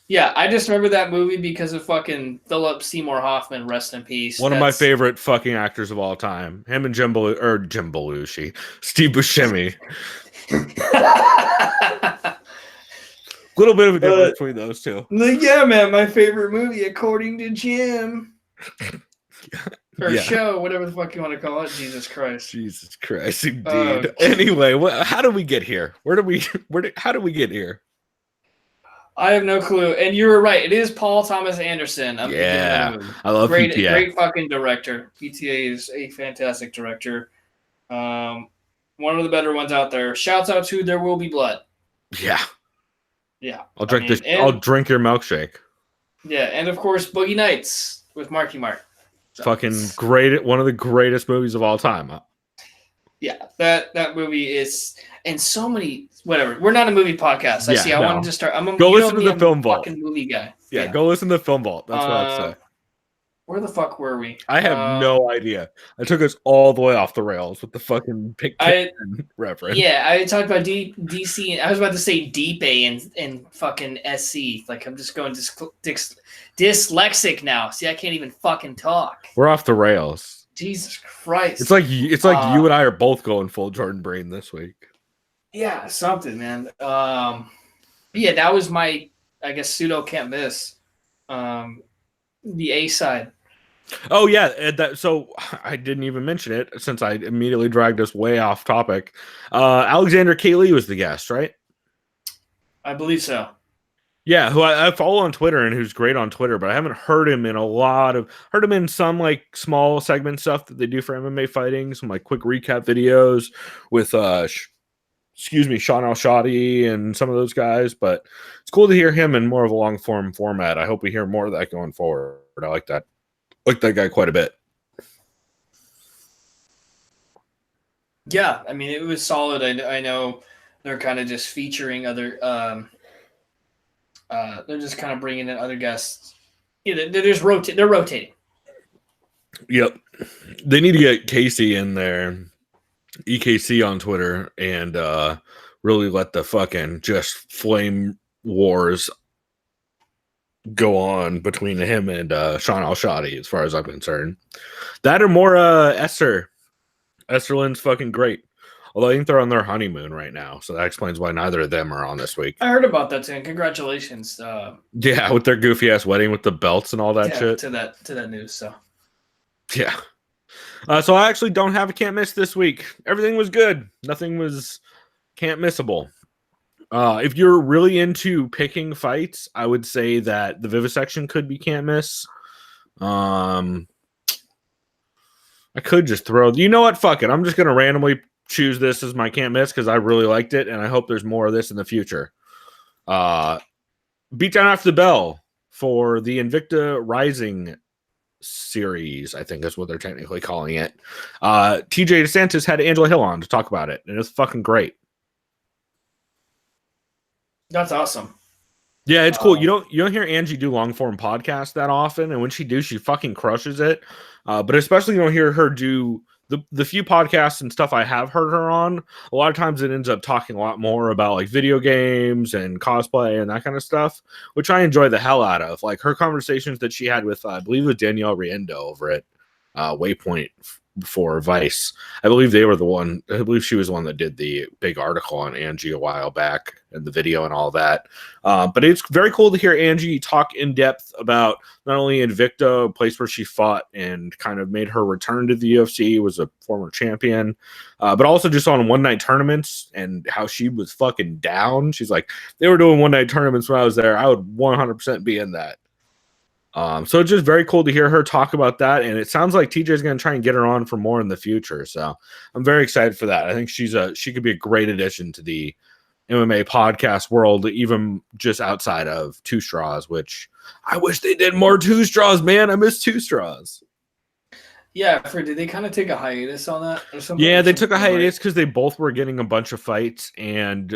Yeah, I just remember that movie because of fucking Philip Seymour Hoffman, rest in peace. One of my favorite fucking actors of all time. Him and Jim Belushi. Steve Buscemi. Little bit of a difference between those two. Yeah, man, my favorite movie according to Jim. Or show, whatever the fuck you want to call it. Jesus Christ, indeed. Anyway, how did we get here? How did we get here? I have no clue. And you were right. It is Paul Thomas Anderson. I love PTA. Great fucking director. PTA is a fantastic director. One of the better ones out there. Shouts out to There Will Be Blood. Yeah. I'll drink I'll drink your milkshake. Yeah, and of course Boogie Nights with Marky Mark. So fucking great, one of the greatest movies of all time. Yeah, that movie is, and so many, whatever. We're not a movie podcast. I wanted to start. Go listen to the Film Vault. Fucking movie guy. Yeah, go listen to the Film Vault. That's what I'd say. Where the fuck were we? I have no idea. I took us all the way off the rails with the fucking reference. Yeah, I talked about DC. I was about to say Deep A and fucking SC. Like, I'm just going dyslexic now. See, I can't even fucking talk. We're off the rails. Jesus Christ! It's like you and I are both going full Jordan Brain this week. Yeah, something, man. Yeah, that was my, I guess, pseudo can't miss. The A side. Oh yeah, so I didn't even mention it since I immediately dragged us way off topic. Alexander K. Lee was the guest, right? I believe so. Yeah, who I follow on Twitter and who's great on Twitter, but I haven't heard him in heard him in some like small segment stuff that they do for MMA fighting, some like quick recap videos with Sean Al-Shadi and some of those guys, but it's cool to hear him in more of a long form format. I hope we hear more of that going forward. I like that. Like that guy quite a bit. Yeah, I mean, it was solid. I know they're kind of just featuring other. They're just kind of bringing in other guests. Yeah, they're just They're rotating. Yep, they need to get Casey in there, EKC on Twitter, and really let the fucking just flame wars go on between him and Sean Al-Shadi, as far as I'm concerned. That or more Esther. Esther Lynn's fucking great. Although I think they're on their honeymoon right now, so that explains why neither of them are on this week. I heard about that too. Congratulations. Yeah, with their goofy ass wedding with the belts and all that shit. To that news. So yeah. So I actually don't have a can't miss this week. Everything was good. Nothing was can't missable. If you're really into picking fights, I would say that the vivisection could be can't miss. I could just throw. You know what? Fuck it. I'm just gonna randomly choose this as my can't miss because I really liked it, and I hope there's more of this in the future. Beatdown After the Bell for the Invicta Rising series, I think is what they're technically calling it. TJ DeSantis had Angela Hill on to talk about it, and it was fucking great. that's awesome. Yeah, it's cool. You don't hear Angie do long form podcasts that often, and when she do, she fucking crushes it. But especially you don't hear her do the few podcasts and stuff I have heard her on. A lot of times it ends up talking a lot more about like video games and cosplay and that kind of stuff, which I enjoy the hell out of. Like her conversations that she had with I believe with Danielle Riendo over at Waypoint for Vice. I believe they were the one. I believe she was the one that did the big article on Angie a while back and the video and all that. But it's very cool to hear Angie talk in depth about not only Invicta, a place where she fought and kind of made her return to the UFC, was a former champion, but also just on one night tournaments and how she was fucking down. She's like, they were doing one night tournaments when I was there. I would 100% be in that. So it's just very cool to hear her talk about that, and it sounds like TJ is going to try and get her on for more in the future. So I'm very excited for that. I think she could be a great addition to the MMA podcast world, even just outside of Two Straws, which I wish they did more Two Straws, man. I miss Two Straws. Yeah, did they kind of take a hiatus on that or something? Yeah, they took a hiatus because they both were getting a bunch of fights, and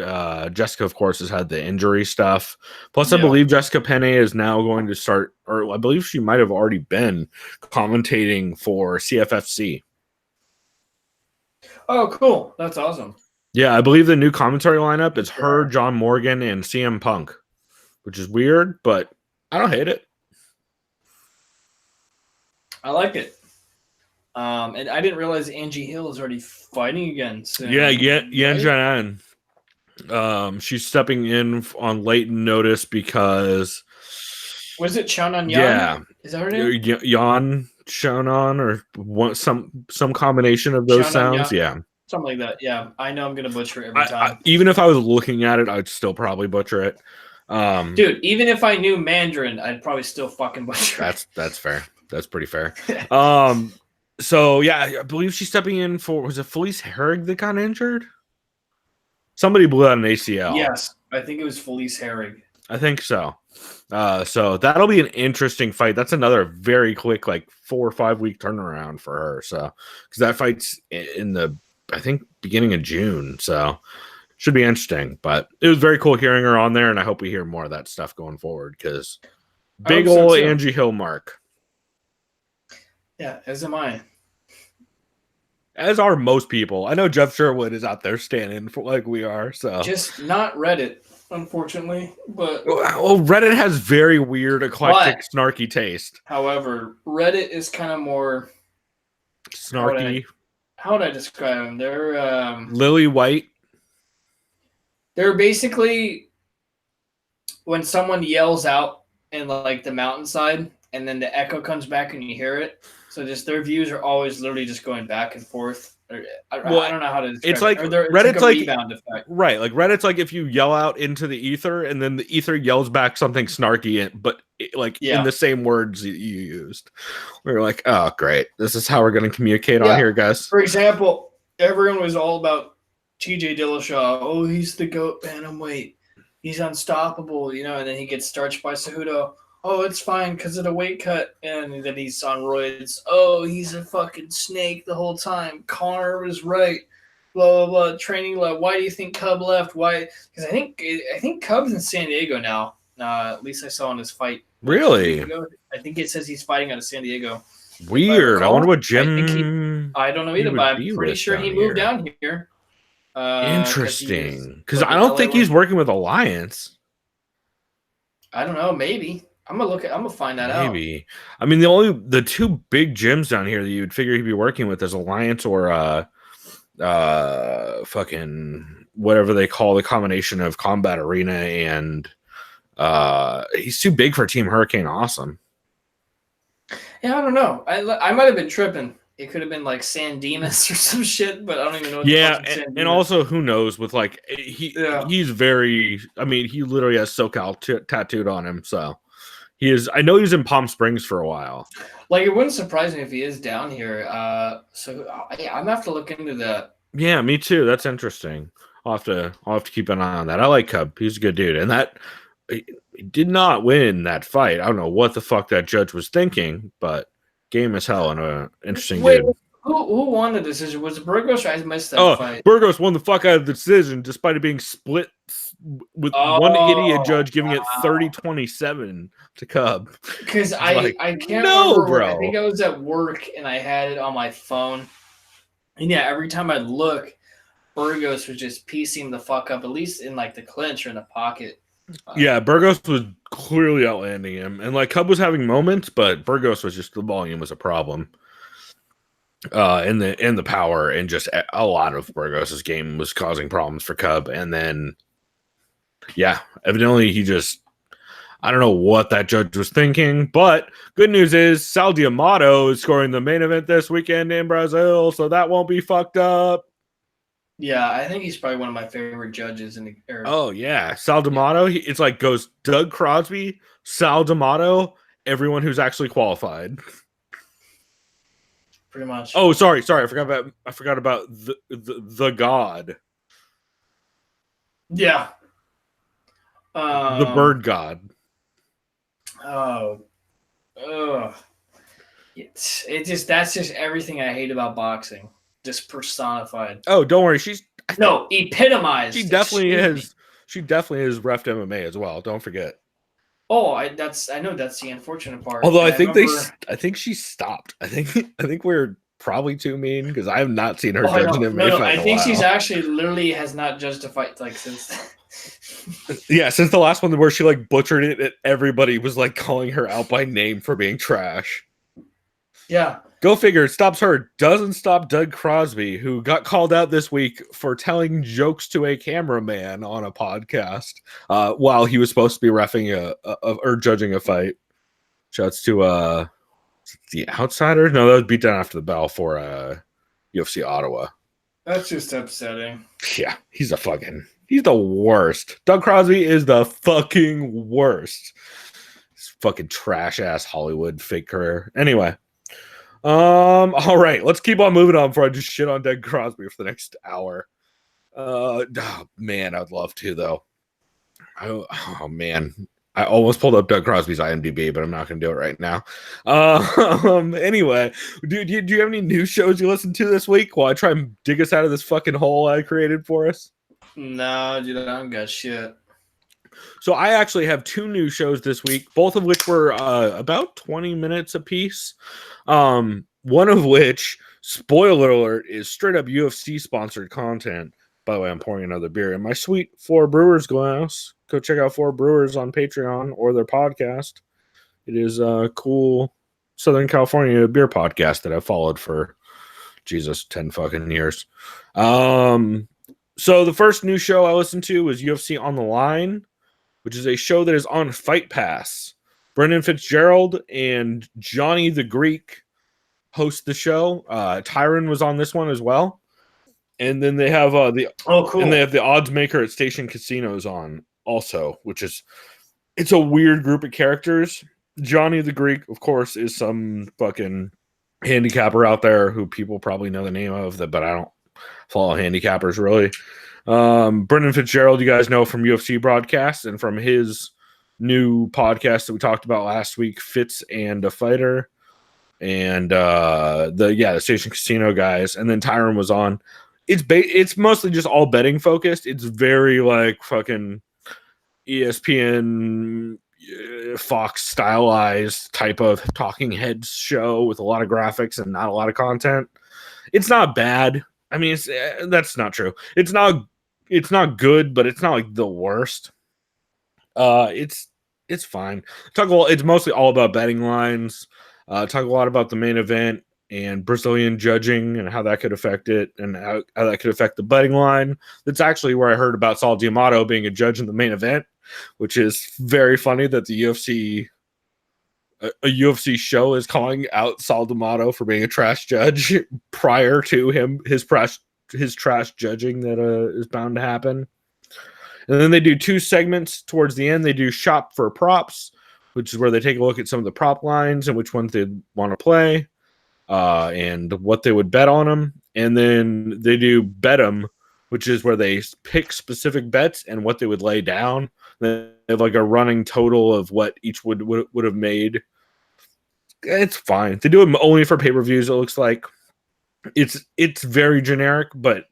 Jessica, of course, has had the injury stuff. Plus, I believe Jessica Penne is now going to start, or I believe she might have already been commentating for CFFC. Oh, cool. That's awesome. Yeah, I believe the new commentary lineup is her, John Morgan, and CM Punk, which is weird, but I don't hate it. I like it. And I didn't realize Angie Hill is already fighting again. So, yeah, Yan Jian. She's stepping in on late notice because was it Chanan Yan? Yeah, is that her name? Yan Shonan or some combination of those sounds. Yeah, something like that. Yeah, I know I'm gonna butcher it every time. Even if I was looking at it, I'd still probably butcher it. Dude, even if I knew Mandarin, I'd probably still fucking butcher it. That's fair. That's pretty fair. So yeah, I believe she's stepping in for, was it Felice Herrig that got injured? Somebody blew out an ACL. Yes, I think it was Felice Herrig. I think so. So that'll be an interesting fight. That's another very quick, like 4 or 5 week turnaround for her. So because that fight's in the, I think, beginning of June. So should be interesting. But it was very cool hearing her on there, and I hope we hear more of that stuff going forward because big old Angie Hill mark. Yeah, as am I. As are most people. I know Jeff Sherwood is out there standing for like we are. So just not Reddit, unfortunately. But well, Reddit has very weird, eclectic, snarky taste. However, Reddit is kind of more snarky. How would I describe them? They're Lily White. They're basically when someone yells out in like the mountainside, and then the echo comes back and you hear it. So just their views are always literally just going back and forth. I don't know how to describe it's like it. Reddit's like rebound effect. Right. Like Reddit's like if you yell out into the ether and then the ether yells back something snarky, but in the same words you used. We're like, oh, great. This is how we're going to communicate on here, guys. For example, everyone was all about TJ Dillashaw. Oh, he's the GOAT bantamweight. He's unstoppable, and then he gets starched by Cejudo. Oh, it's fine because of the weight cut, and then he's on roids. Oh, he's a fucking snake the whole time. Connor was right. Blah blah blah. Training left. Why do you think Cub left? Why? Because I think Cub's in San Diego now. At least I saw in his fight. Really? I think it says he's fighting out of San Diego. Weird. I wonder what gym. I don't know either, but I'm pretty sure he moved down here. Interesting. Because I don't think he's working with Alliance. I don't know. Maybe. I'm gonna find that out. Maybe. I mean, the two big gyms down here that you'd figure he'd be working with is Alliance or fucking whatever they call the combination of Combat Arena and he's too big for Team Hurricane Awesome. Yeah, I don't know. I might have been tripping. It could have been like San Dimas or some shit, but I don't even know what Yeah, the fuck and also who knows with like he's very. I mean, he literally has SoCal tattooed on him, so he is. I know he was in Palm Springs for a while. Like, it wouldn't surprise me if he is down here. So I'm gonna have to look into that. Yeah, me too. That's interesting. I'll have to keep an eye on that. I like Cub. He's a good dude, and that he did not win that fight. I don't know what the fuck that judge was thinking, but game as hell and a interesting dude. Who won the decision? Was it Burgos or I missed that fight? Burgos won the fuck out of the decision despite it being split with one idiot judge giving it 30-27 to Cub. Because I can't remember. Bro. I think I was at work and I had it on my phone. And yeah, every time I'd look, Burgos was just piecing the fuck up, at least in like the clinch or in the pocket. Yeah, Burgos was clearly outlanding him. And like Cub was having moments, but Burgos was just the volume was a problem. In the power and just a lot of Burgos's game was causing problems for Cub. And then yeah, evidently he just I don't know what that judge was thinking, but good news is Sal D'Amato is scoring the main event this weekend in Brazil, so that won't be fucked up. Yeah, I think he's probably one of my favorite judges in the era. Oh yeah, Sal D'Amato. It's like goes Doug Crosby, Sal D'Amato, everyone who's actually qualified. Pretty much. Oh, sorry. I forgot about the god. Yeah. The bird god. Oh. Ugh. That's just everything I hate about boxing. Just personified. Oh, don't worry. Epitomized. She definitely is. She definitely is ref MMA as well. Don't forget. Oh, I know that's the unfortunate part. Although I think she stopped. I think we're probably too mean because I have not seen her judge an MMA fight. I think she's actually literally has not judged a fight like since. Yeah, since the last one where she like butchered it, and everybody was like calling her out by name for being trash. Yeah. Go figure. It stops her. Doesn't stop Doug Crosby, who got called out this week for telling jokes to a cameraman on a podcast while he was supposed to be reffing or judging a fight. Shouts to the Outsiders. No, that was beat down after the bell for UFC Ottawa. That's just upsetting. Yeah, he's the worst. Doug Crosby is the fucking worst. His fucking trash ass Hollywood fake career. Anyway. All right, let's keep on moving on before I just shit on Doug Crosby for the next hour. Oh, man, I'd love to though. Oh man, I almost pulled up Doug Crosby's IMDb, but I'm not going to do it right now. Anyway, do you have any news shows you listened to this week while I try and dig us out of this fucking hole I created for us? No, dude, I don't got shit. So I actually have two new shows this week, both of which were about 20 minutes apiece. One of which, spoiler alert, is straight up UFC sponsored content. By the way, I'm pouring another beer in my sweet Four Brewers glass. Go check out Four Brewers on Patreon or their podcast. It is a cool Southern California beer podcast that I've followed for 10 fucking years. So the first new show I listened to was UFC On the Line, which is a show that is on Fight Pass. Brendan Fitzgerald and Johnny the Greek host the show. Tyron was on this one as well. And then they have cool. And they have the odds maker at Station Casinos on also, it's a weird group of characters. Johnny the Greek, of course, is some fucking handicapper out there who people probably know the name of, but I don't follow handicappers really. Brendan Fitzgerald, you guys know from UFC broadcasts and from his new podcast that we talked about last week, Fitz and a Fighter, and the Station Casino guys. And then Tyron was on. It's mostly just all betting focused. It's very like fucking ESPN Fox stylized type of talking heads show with a lot of graphics and not a lot of content. It's not bad. I mean, that's not true. It's not good, but it's not like the worst. It's it's fine. It's mostly all about betting lines. Talk a lot about the main event and Brazilian judging and how that could affect it and how that could affect the betting line. That's actually where I heard about Saul D'Amato being a judge in the main event, which is very funny that the UFC a UFC show is calling out Saul D'Amato for being a trash judge prior to his trash judging that is bound to happen. And then they do 2 segments towards the end. They do shop for props, which is where they take a look at some of the prop lines and which ones they want to play, and what they would bet on them. And then they do bet 'em, which is where they pick specific bets and what they would lay down. They have like a running total of what each would have made. It's fine. They do it only for pay-per-views. It looks like it's very generic, but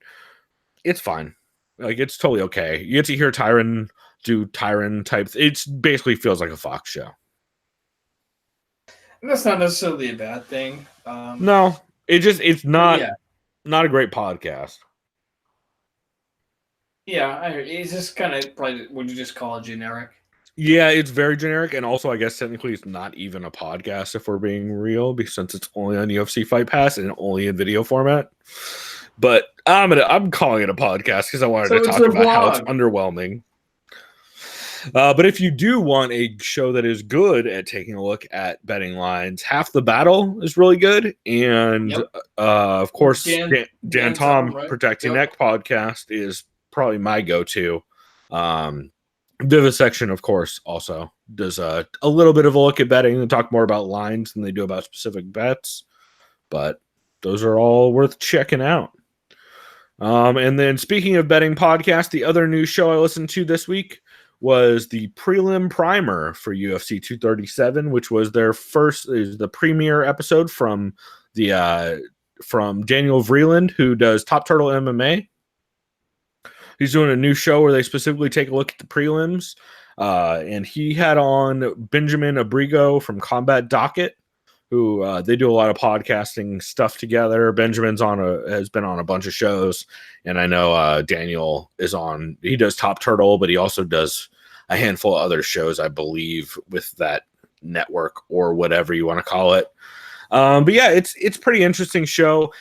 it's fine. Like, it's totally okay. You get to hear Tyron do Tyron type. It basically feels like a Fox show. And that's not necessarily a bad thing. No, it's not a great podcast. Yeah, it's just kind of probably, would you just call it generic? Yeah, it's very generic, and also I guess technically it's not even a podcast if we're being real, because since it's only on UFC Fight Pass and only in video format. But I'm calling it a podcast because I wanted to talk about how it's underwhelming. But if you do want a show that is good at taking a look at betting lines, Half the Battle is really good, and of course, Dan Tom right? Protecting Neck podcast is probably my go-to. Vivisection, of course, also does a little bit of a look at betting and talk more about lines than they do about specific bets, but those are all worth checking out. And then speaking of betting podcasts, the other new show I listened to this week was the prelim primer for UFC 237, which was the premiere episode from Daniel Vreeland, who does Top Turtle MMA. He's doing a new show where they specifically take a look at the prelims, and he had on Benjamin Abrigo from Combat Docket, who they do a lot of podcasting stuff together. Benjamin's has been on a bunch of shows, and I know Daniel is on. He does Top Turtle, but he also does a handful of other shows, I believe, with that network or whatever you want to call it. But yeah, it's pretty interesting show.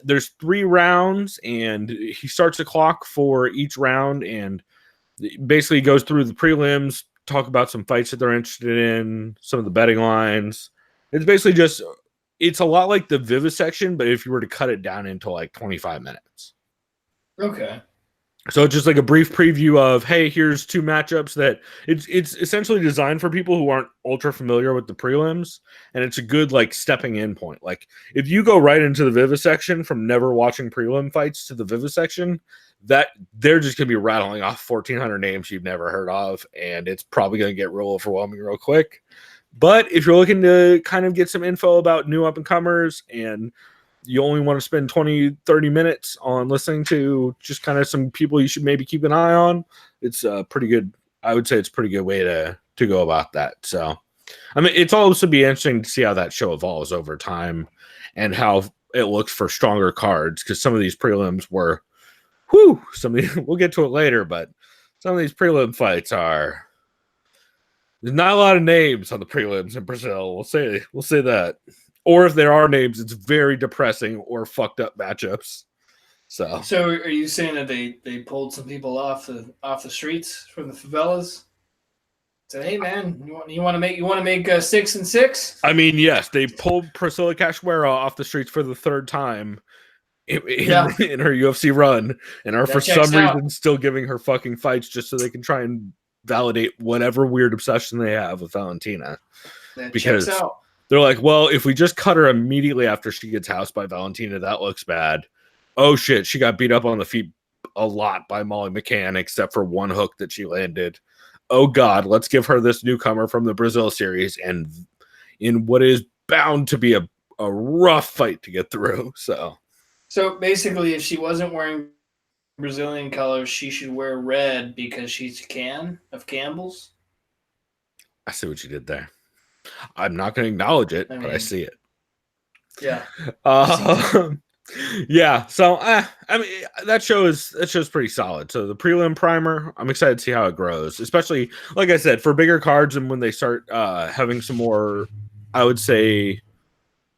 There's 3 rounds, and he starts a clock for each round, and basically goes through the prelims, talk about some fights that they're interested in, some of the betting lines. It's basically it's a lot like the Vivisection, but if you were to cut it down into like 25 minutes. Okay. So it's just like a brief preview of, hey, here's 2 matchups that it's essentially designed for people who aren't ultra familiar with the prelims, and it's a good like stepping in point. Like if you go right into the Vivisection from never watching prelim fights to the Vivisection, that they're just gonna be rattling off 1,400 names you've never heard of, and it's probably gonna get real overwhelming real quick. But if you're looking to kind of get some info about new up-and-comers and you only want to spend 20, 30 minutes on listening to just kind of some people you should maybe keep an eye on, it's pretty good. I would say it's a pretty good way to go about that. So, I mean, it's also be interesting to see how that show evolves over time and how it looks for stronger cards, because some of these prelims were, we'll get to it later, but some of these prelim fights are, there's not a lot of names on the prelims in Brazil. We'll say that. Or if there are names, it's very depressing or fucked up matchups. So are you saying that they pulled some people off the streets from the favelas? Said, hey man, you want to make 6-6? I mean, yes, they pulled Priscilla Cachoeira off the streets for the 3rd time in her UFC run, and are for some reason still giving her fucking fights just so they can try and validate whatever weird obsession they have with Valentina. Because checks out. They're like, well, if we just cut her immediately after she gets housed by Valentina, that looks bad. Oh shit, she got beat up on the feet a lot by Molly McCann, except for one hook that she landed. Oh god, let's give her this newcomer from the Brazil series, and in what is bound to be a rough fight to get through. So basically, if she wasn't wearing Brazilian colors, she should wear red because she's a can of Campbell's. I see what you did there. I'm not going to acknowledge it, but I see it. Yeah. Yeah, so I mean that show's pretty solid. So the prelim primer, I'm excited to see how it grows, especially like I said, for bigger cards and when they start having some more, I would say,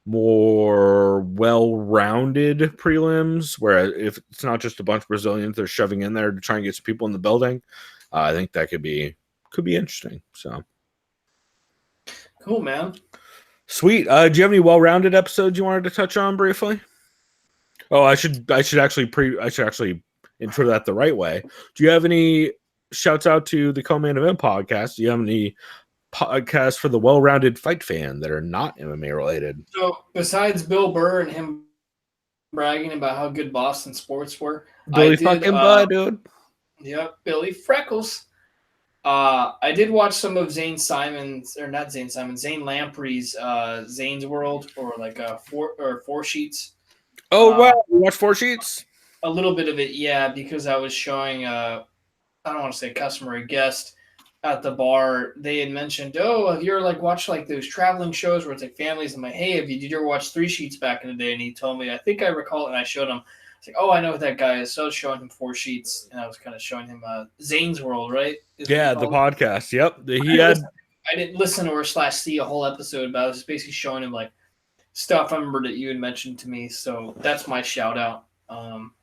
more well-rounded prelims, where if it's not just a bunch of Brazilians they're shoving in there to try and get some people in the building, I think that could be interesting. So Cool, man. sweet. Do you have any well-rounded episodes you wanted to touch on briefly? Oh, I should actually intro that the right way. Do you have any shouts out to the Co-Main Event podcast? Do you have any podcasts for the well-rounded fight fan that are not MMA related? So besides Bill Burr and him bragging about how good Boston sports were, Billy fucking Bud, dude. Yep, Billy Freckles. I did watch some of Zane Lamprey's Zane's World, or like four sheets. Oh wow, you watch Four Sheets? A little bit of it, yeah, because I was showing I don't want to say customer, a guest at the bar. They had mentioned, oh, have you ever like watched like those traveling shows where it's like families? I'm like, hey, did you ever watch Three Sheets back in the day? And he told me, I think I recall it, and I showed him. It's like, oh, I know who that guy is. So I was showing him Four Sheets, and I was kind of showing him Zane's World, right? Yeah, the podcast. Yep, I didn't listen or see a whole episode, but I was just basically showing him like stuff I remember that you had mentioned to me. So that's my shout out.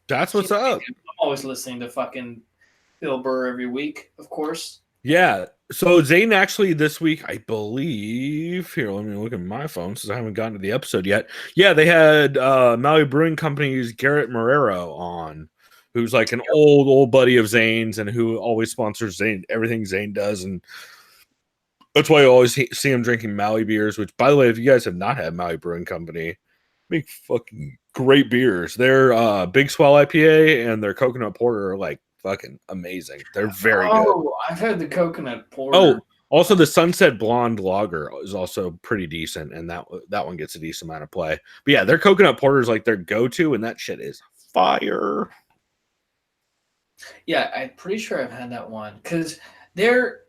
That's what's up. I'm always listening to fucking Bill Burr every week, of course. Yeah. So Zane actually this week, I believe, here, let me look at my phone since I haven't gotten to the episode yet. Yeah, they had Maui Brewing Company's Garrett Marrero on, who's like an old buddy of Zane's and who always sponsors Zane, everything Zane does. And that's why you always see him drinking Maui beers, which, by the way, if you guys have not had Maui Brewing Company, make fucking great beers. Their Big Swell IPA and their Coconut Porter are like fucking amazing. They're very good. Oh, I've had the Coconut Porter. Oh, also the Sunset Blonde Lager is also pretty decent, and that one gets a decent amount of play. But yeah, their Coconut Porter is like their go-to, and that shit is fire. Yeah, I'm pretty sure I've had that one, because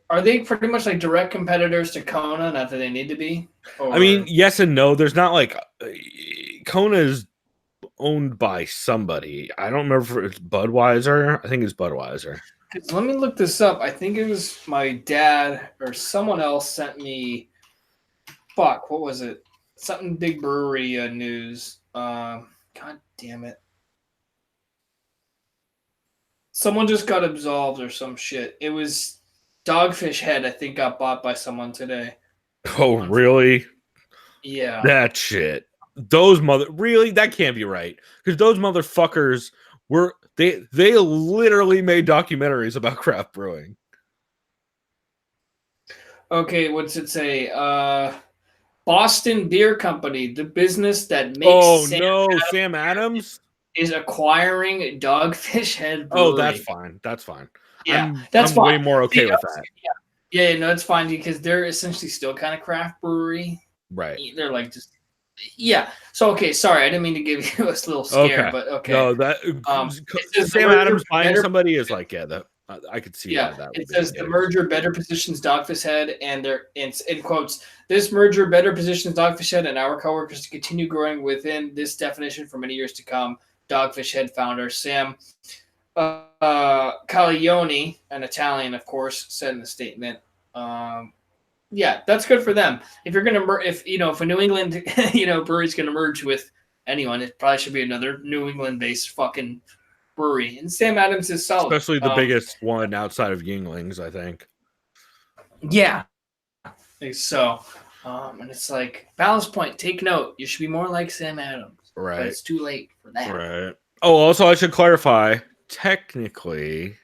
are they pretty much like direct competitors to Kona? Not that they need to be. Or... I mean, yes and no. There's not like Kona is owned by somebody. I don't remember if it's Budweiser. I think it's Budweiser. Let me look this up. I think it was my dad or someone else sent me. Fuck, what was it? Something big brewery news. God damn it. Someone just got absolved or some shit. It was Dogfish Head, I think, got bought by someone today. Oh, really? Yeah. That shit. Really? That can't be right. Because those motherfuckers were they literally made documentaries about craft brewing. Okay, what's it say? Boston Beer Company, the business that makes Sam Adams is acquiring Dogfish Head Brewery. Oh, that's fine. That's fine. Yeah, I'm way more okay with that. Yeah, no, it's fine because they're essentially still kind of craft brewery. Right. They're like just So okay, sorry, I didn't mean to give you a little scare, but okay. No, that Sam Adams buying somebody is like, yeah, that I could see. Yeah, that it says the merger better positions Dogfish Head, and they're in quotes. This merger better positions Dogfish Head and our coworkers to continue growing within this definition for many years to come. Dogfish Head founder Sam Caglione, an Italian, of course, said in the statement. Yeah, that's good for them. If you're gonna, if a New England, brewery's gonna merge with anyone, it probably should be another New England-based fucking brewery. And Sam Adams is solid, especially the biggest one outside of Yuenglings, I think. Yeah. So, and it's like Ballast Point. Take note. You should be more like Sam Adams. Right. But it's too late for that. Right. Oh, also, I should clarify. Technically,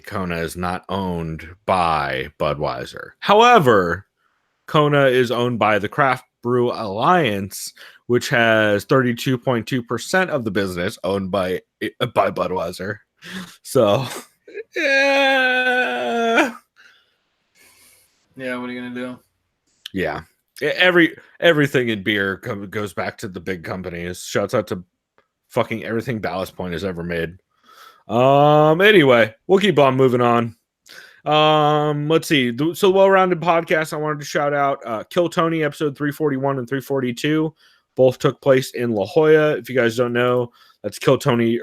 Kona is not owned by Budweiser. However, Kona is owned by the Craft Brew Alliance, which has 32.2% of the business owned by Budweiser. So, yeah. Yeah, what are you gonna do? Yeah. Everything in beer goes back to the big companies. Shouts out to fucking everything Ballast Point has ever made. Anyway, we'll keep on moving on. Let's see. So, well-rounded podcast. I wanted to shout out Kill Tony episode 341 and 342. Both took place in La Jolla. If you guys don't know, that's Kill Tony.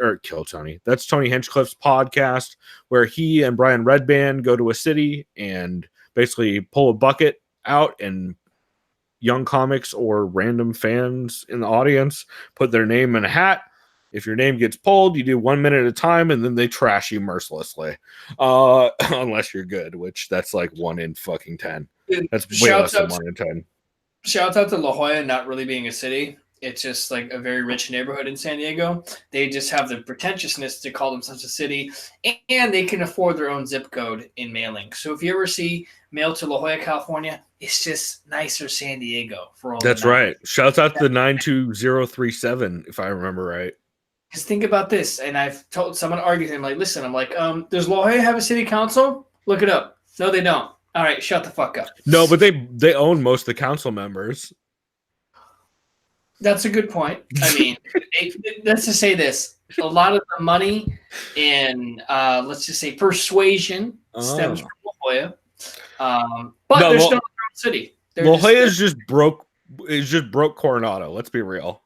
That's Tony Hinchcliffe's podcast where he and Brian Redband go to a city and basically pull a bucket out, and young comics or random fans in the audience put their name in a hat. If your name gets pulled, you do 1 minute at a time, and then they trash you mercilessly. Unless you're good, which that's like 1 in fucking 10. That's way less than 1 in 10. Shouts out to La Jolla not really being a city. It's just like a very rich neighborhood in San Diego. They just have the pretentiousness to call themselves a city, and they can afford their own zip code in mailing. So if you ever see mail to La Jolla, California, it's just nicer San Diego for all. That's right. Shouts out to the 92037, if I remember right. Because think about this, and I've told someone argued with him, like, listen, I'm like, does La Jolla have a city council? Look it up. No, they don't. All right, shut the fuck up. No, but they own most of the council members. That's a good point. I mean, let's just say this. A lot of the money and let's just say persuasion stems from La Jolla. But no, they're still in their own city. La Jolla is just broke Coronado. Let's be real.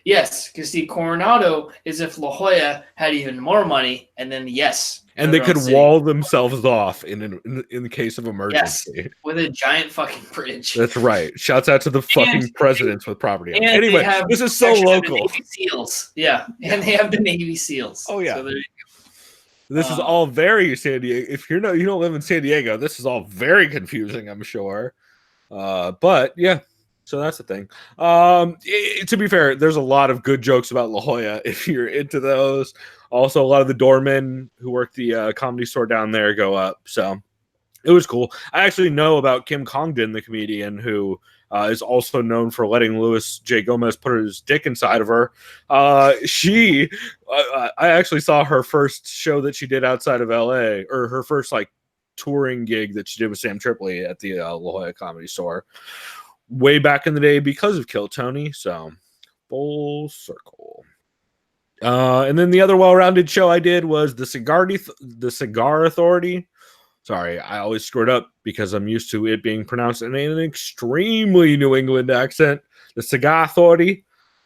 Yes, because see, Coronado is if La Jolla had even more money, and then and they could wall themselves off in the case of emergency. Yes, with a giant fucking bridge. That's right. Shouts out to the fucking presidents with property. Anyway, this is so local. Navy SEALs, yeah, and they have the Navy SEAls. Oh yeah. So there you go. This is all very San Diego. If you don't live in San Diego, this is all very confusing, I'm sure. But yeah. So that's the thing. To be fair, there's a lot of good jokes about La Jolla if you're into those. Also, a lot of the doormen who work the comedy store down there go up. So it was cool. I actually know about Kim Congdon, the comedian, who is also known for letting Louis J. Gomez put his dick inside of her. I actually saw her first show that she did outside of LA, or her first like touring gig that she did with Sam Tripoli at the La Jolla Comedy Store. Way back in the day because of Kill Tony, so full circle. And then the other well-rounded show I did was the Cigar Authority. Sorry, I always screw it up because I'm used to it being pronounced in an extremely New England accent. The Cigar Authority.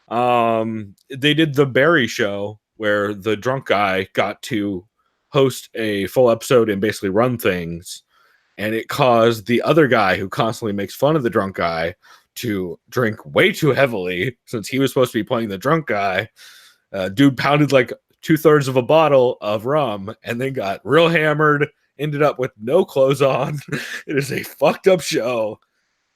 They did the Barry Show where the drunk guy got to host a full episode and basically run things. And it caused the other guy who constantly makes fun of the drunk guy to drink way too heavily since he was supposed to be playing the drunk guy. Dude pounded like 2/3 of a bottle of rum and then got real hammered, ended up with no clothes on. It is a fucked up show,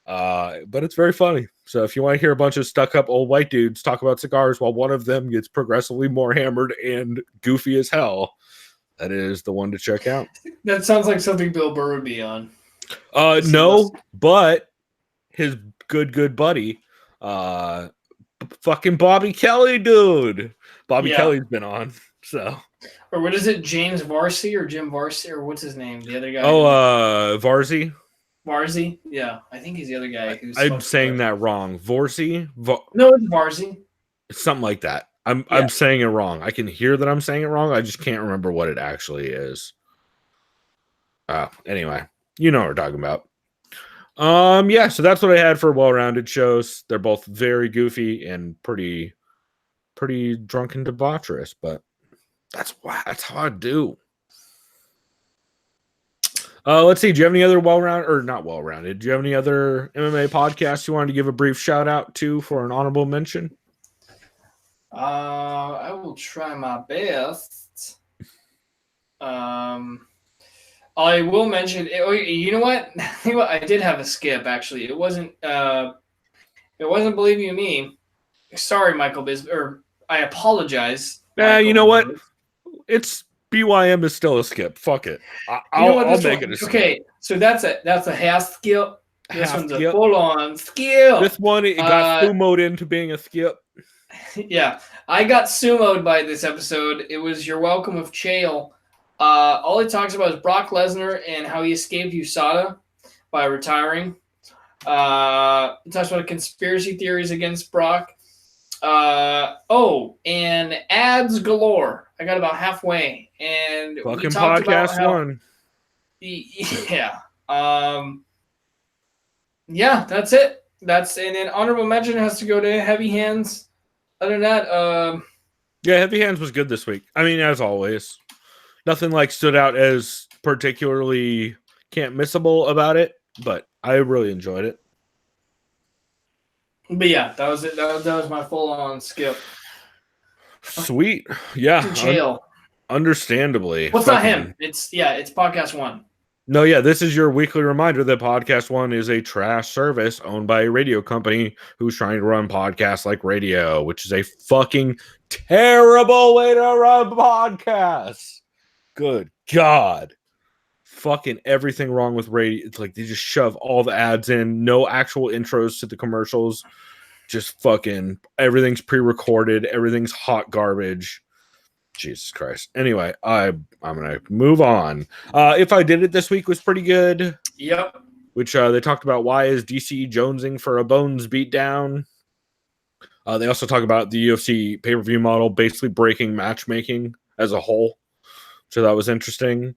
but it's very funny. So if you want to hear a bunch of stuck up old white dudes talk about cigars while one of them gets progressively more hammered and goofy as hell, that is the one to check out. That sounds like something Bill Burr would be on. No, but his good buddy, fucking Bobby Kelly, dude. Bobby Kelly's been on, so. Or what is it, James Varsy or Jim Varsy, or what's his name? The other guy. Oh, Varsy. Varsy, yeah, I think he's the other guy. I'm saying that wrong. Varsy. No, it's Varsy. Something like that. I'm saying it wrong. I can hear that I'm saying it wrong. I just can't remember what it actually is. Anyway, you know what we're talking about. Yeah, so that's what I had for well-rounded shows. They're both very goofy and pretty drunk and debaucherous, but that's how I do. Let's see. Do you have any other not well-rounded? Do you have any other MMA podcasts you wanted to give a brief shout out to for an honorable mention? I will try my best. I will mention. You know what? I did have a skip. Actually, it wasn't. Believe you me. Sorry, Michael or I apologize. You know what? It's BYM is still a skip. Fuck it. I'll make it a skip. Okay, so that's a half skip. This one's a full-on skip. This one it got sumoed into being a skip. Yeah, I got sumoed by this episode. It was You're Welcome with Chael. All he talks about is Brock Lesnar and how he escaped USADA by retiring. He talks about conspiracy theories against Brock. And ads galore. I got about halfway, and fucking podcast one. Yeah. Yeah, that's it. And then honorable mention has to go to Heavy Hands. Other than that, Yeah, Heavy Hands was good this week. I mean, as always, nothing like stood out as particularly can't missable about it, but I really enjoyed it. but yeah, that was it. That was my full on skip. Sweet, yeah, To jail. understandably. What's not him? It's podcast one. No, yeah, this is your weekly reminder that Podcast One is a trash service owned by a radio company who's trying to run podcasts like radio, which is a fucking terrible way to run podcasts. Good God. Fucking everything wrong with radio. It's like they just shove all the ads in, no actual intros to the commercials. Just fucking everything's pre-recorded, everything's hot garbage. Jesus Christ. Anyway, I'm gonna move on. If I Did It this week was pretty good. Yep. Which they talked about why is DC jonesing for a Bones beatdown. They also talk about the UFC pay-per-view model basically breaking matchmaking as a whole. So that was interesting.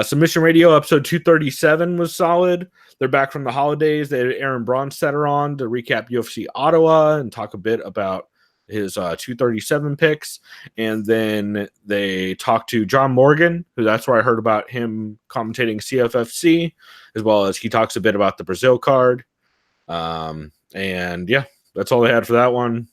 Submission Radio episode 237 was solid. They're back from the holidays. They had Aaron Bronstetter on to recap UFC Ottawa and talk a bit about his 237 picks. And then they talked to John Morgan, who that's where I heard about him commentating CFFC, as well as he talks a bit about the Brazil card. And yeah, that's all they had for that one.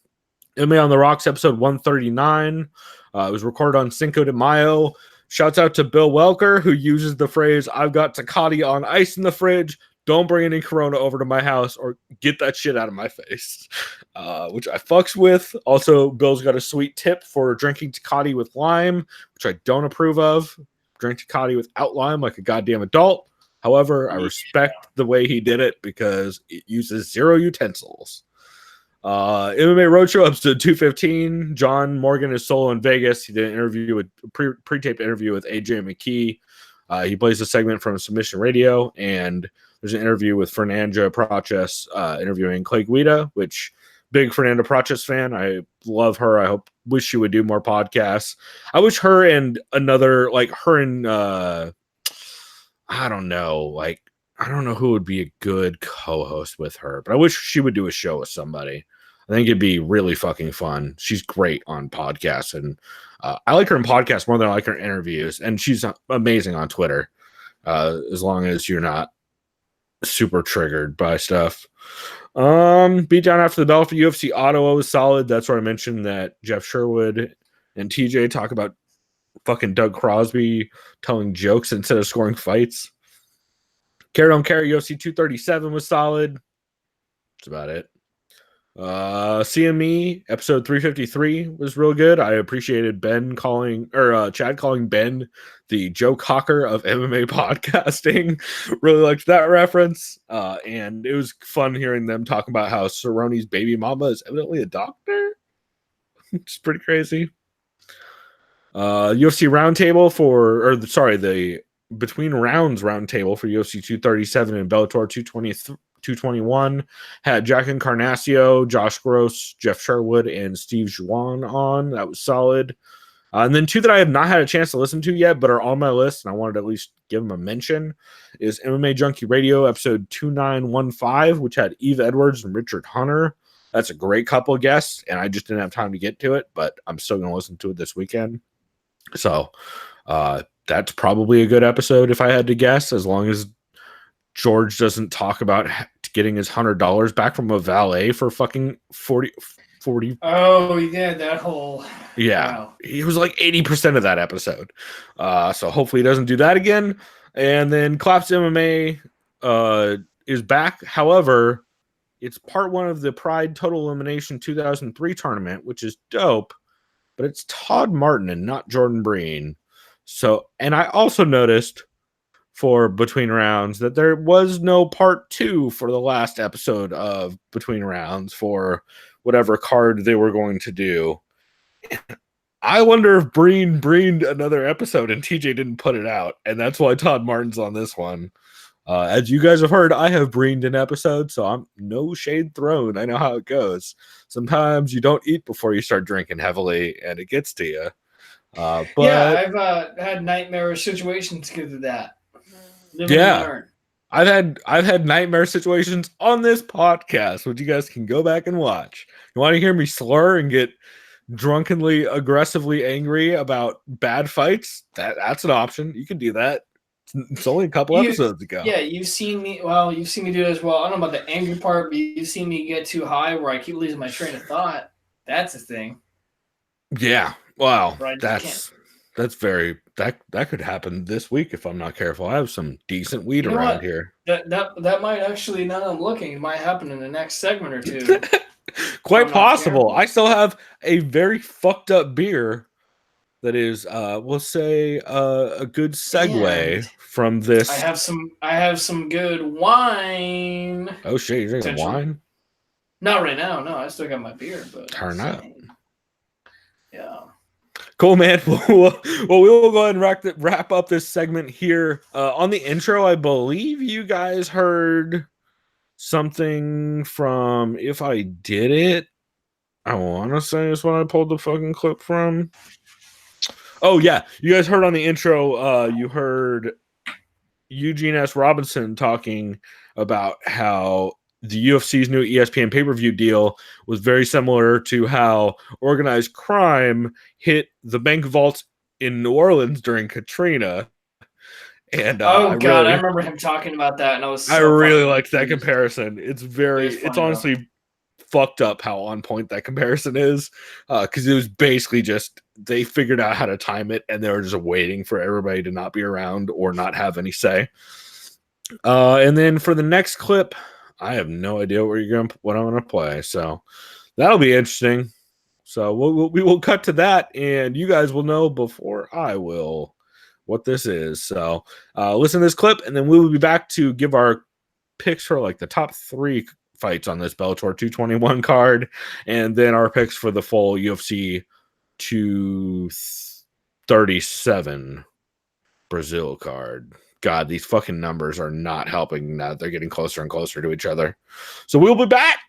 MMA on the Rocks episode 139. It was recorded on Cinco de Mayo. Shouts out to Bill Welker, who uses the phrase, "I've got Tecate on ice in the fridge. Don't bring any Corona over to my house or get that shit out of my face," which I fucks with. Also, Bill's got a sweet tip for drinking Tecate with lime, which I don't approve of. Drink Tecate without lime like a goddamn adult. However, I respect the way he did it because it uses 0 utensils. MMA Roadshow episode 215. John Morgan is solo in Vegas. He did an interview with pre-taped interview with AJ McKee. He plays a segment from Submission Radio, and there's an interview with Fernanda Proches interviewing Clay Guida, which big Fernanda Proches fan. I love her. I wish she would do more podcasts. I wish her and another I don't know, I don't know who would be a good co-host with her, but I wish she would do a show with somebody. I think it'd be really fucking fun. She's great on podcasts, and I like her in podcasts more than I like her in interviews, and she's amazing on Twitter, as long as you're not super triggered by stuff. Beatdown after the bell for UFC Ottawa was solid. That's where I mentioned that Jeff Sherwood and TJ talk about fucking Doug Crosby telling jokes instead of scoring fights. Care Don't Care UFC 237 was solid. That's about it. CME episode 353 was real good. I appreciated Chad calling Ben the Joe Cocker of MMA podcasting. Really liked that reference. And it was fun hearing them talk about how Cerrone's baby mama is evidently a doctor. It's pretty crazy. UFC roundtable the between rounds roundtable for UFC 237 and Bellator 221 had Jack Encarnacio, Josh Gross, Jeff Sherwood, and Steve Juan on. That was solid. And then two that I have not had a chance to listen to yet, but are on my list, and I wanted to at least give them a mention, is MMA Junkie Radio episode 2915, which had Eve Edwards and Richard Hunter. That's a great couple of guests, and I just didn't have time to get to it, but I'm still going to listen to it this weekend. So that's probably a good episode if I had to guess, as long as George doesn't talk about getting his $100 back from a valet for fucking 40. Oh, yeah, that whole. Yeah, wow. He was like 80% of that episode. So hopefully he doesn't do that again. And then Claps MMA is back. However, it's part 1 of the Pride Total Elimination 2003 tournament, which is dope, but it's Todd Martin and not Jordan Breen. So, and I also noticed for Between Rounds that there was no part 2 for the last episode of Between Rounds for whatever card they were going to do. I wonder if Breen breened another episode and TJ didn't put it out, and that's why Todd Martin's on this one. As you guys have heard, I have breened an episode, so I'm no shade thrown. I know how it goes. Sometimes you don't eat before you start drinking heavily, and it gets to you. But yeah, I've had nightmare situations because of that. Yeah, I've had nightmare situations on this podcast, which you guys can go back and watch. You want to hear me slur and get drunkenly, aggressively angry about bad fights? That's an option. You can do that. It's only a couple episodes ago. Yeah, you've seen me. Well, you've seen me do it as well. I don't know about the angry part, but you've seen me get too high where I keep losing my train of thought. That's the thing. Yeah. Wow. Right. That's very that could happen this week if I'm not careful. I have some decent weed around here. That might actually, now that I'm looking, it might happen in the next segment or two. Quite possible. I still have a very fucked up beer that is we'll say a good segue from this. I have some good wine. Oh shit, you're drinking wine? Not right now, no, I still got my beer, but turn up. Yeah. Cool, man. Well, we will go ahead and wrap up this segment here. On the intro, I believe you guys heard something from If I Did It. I want to say it's when I pulled the fucking clip from. Oh, yeah. You guys heard on the intro, you heard Eugene S. Robinson talking about how the UFC's new ESPN pay-per-view deal was very similar to how organized crime hit the bank vaults in New Orleans during Katrina. And I remember him talking about that, and I really liked that comparison. It's honestly fucked up how on point that comparison is, because it was basically just they figured out how to time it, and they were just waiting for everybody to not be around or not have any say. And then for the next clip, I have no idea what I'm gonna play, so that'll be interesting. So we will cut to that, and you guys will know before I will what this is. So listen to this clip, and then we will be back to give our picks for like the top 3 fights on this Bellator 221 card, and then our picks for the full UFC 237 Brazil card. God, these fucking numbers are not helping now. They're getting closer and closer to each other. So we'll be back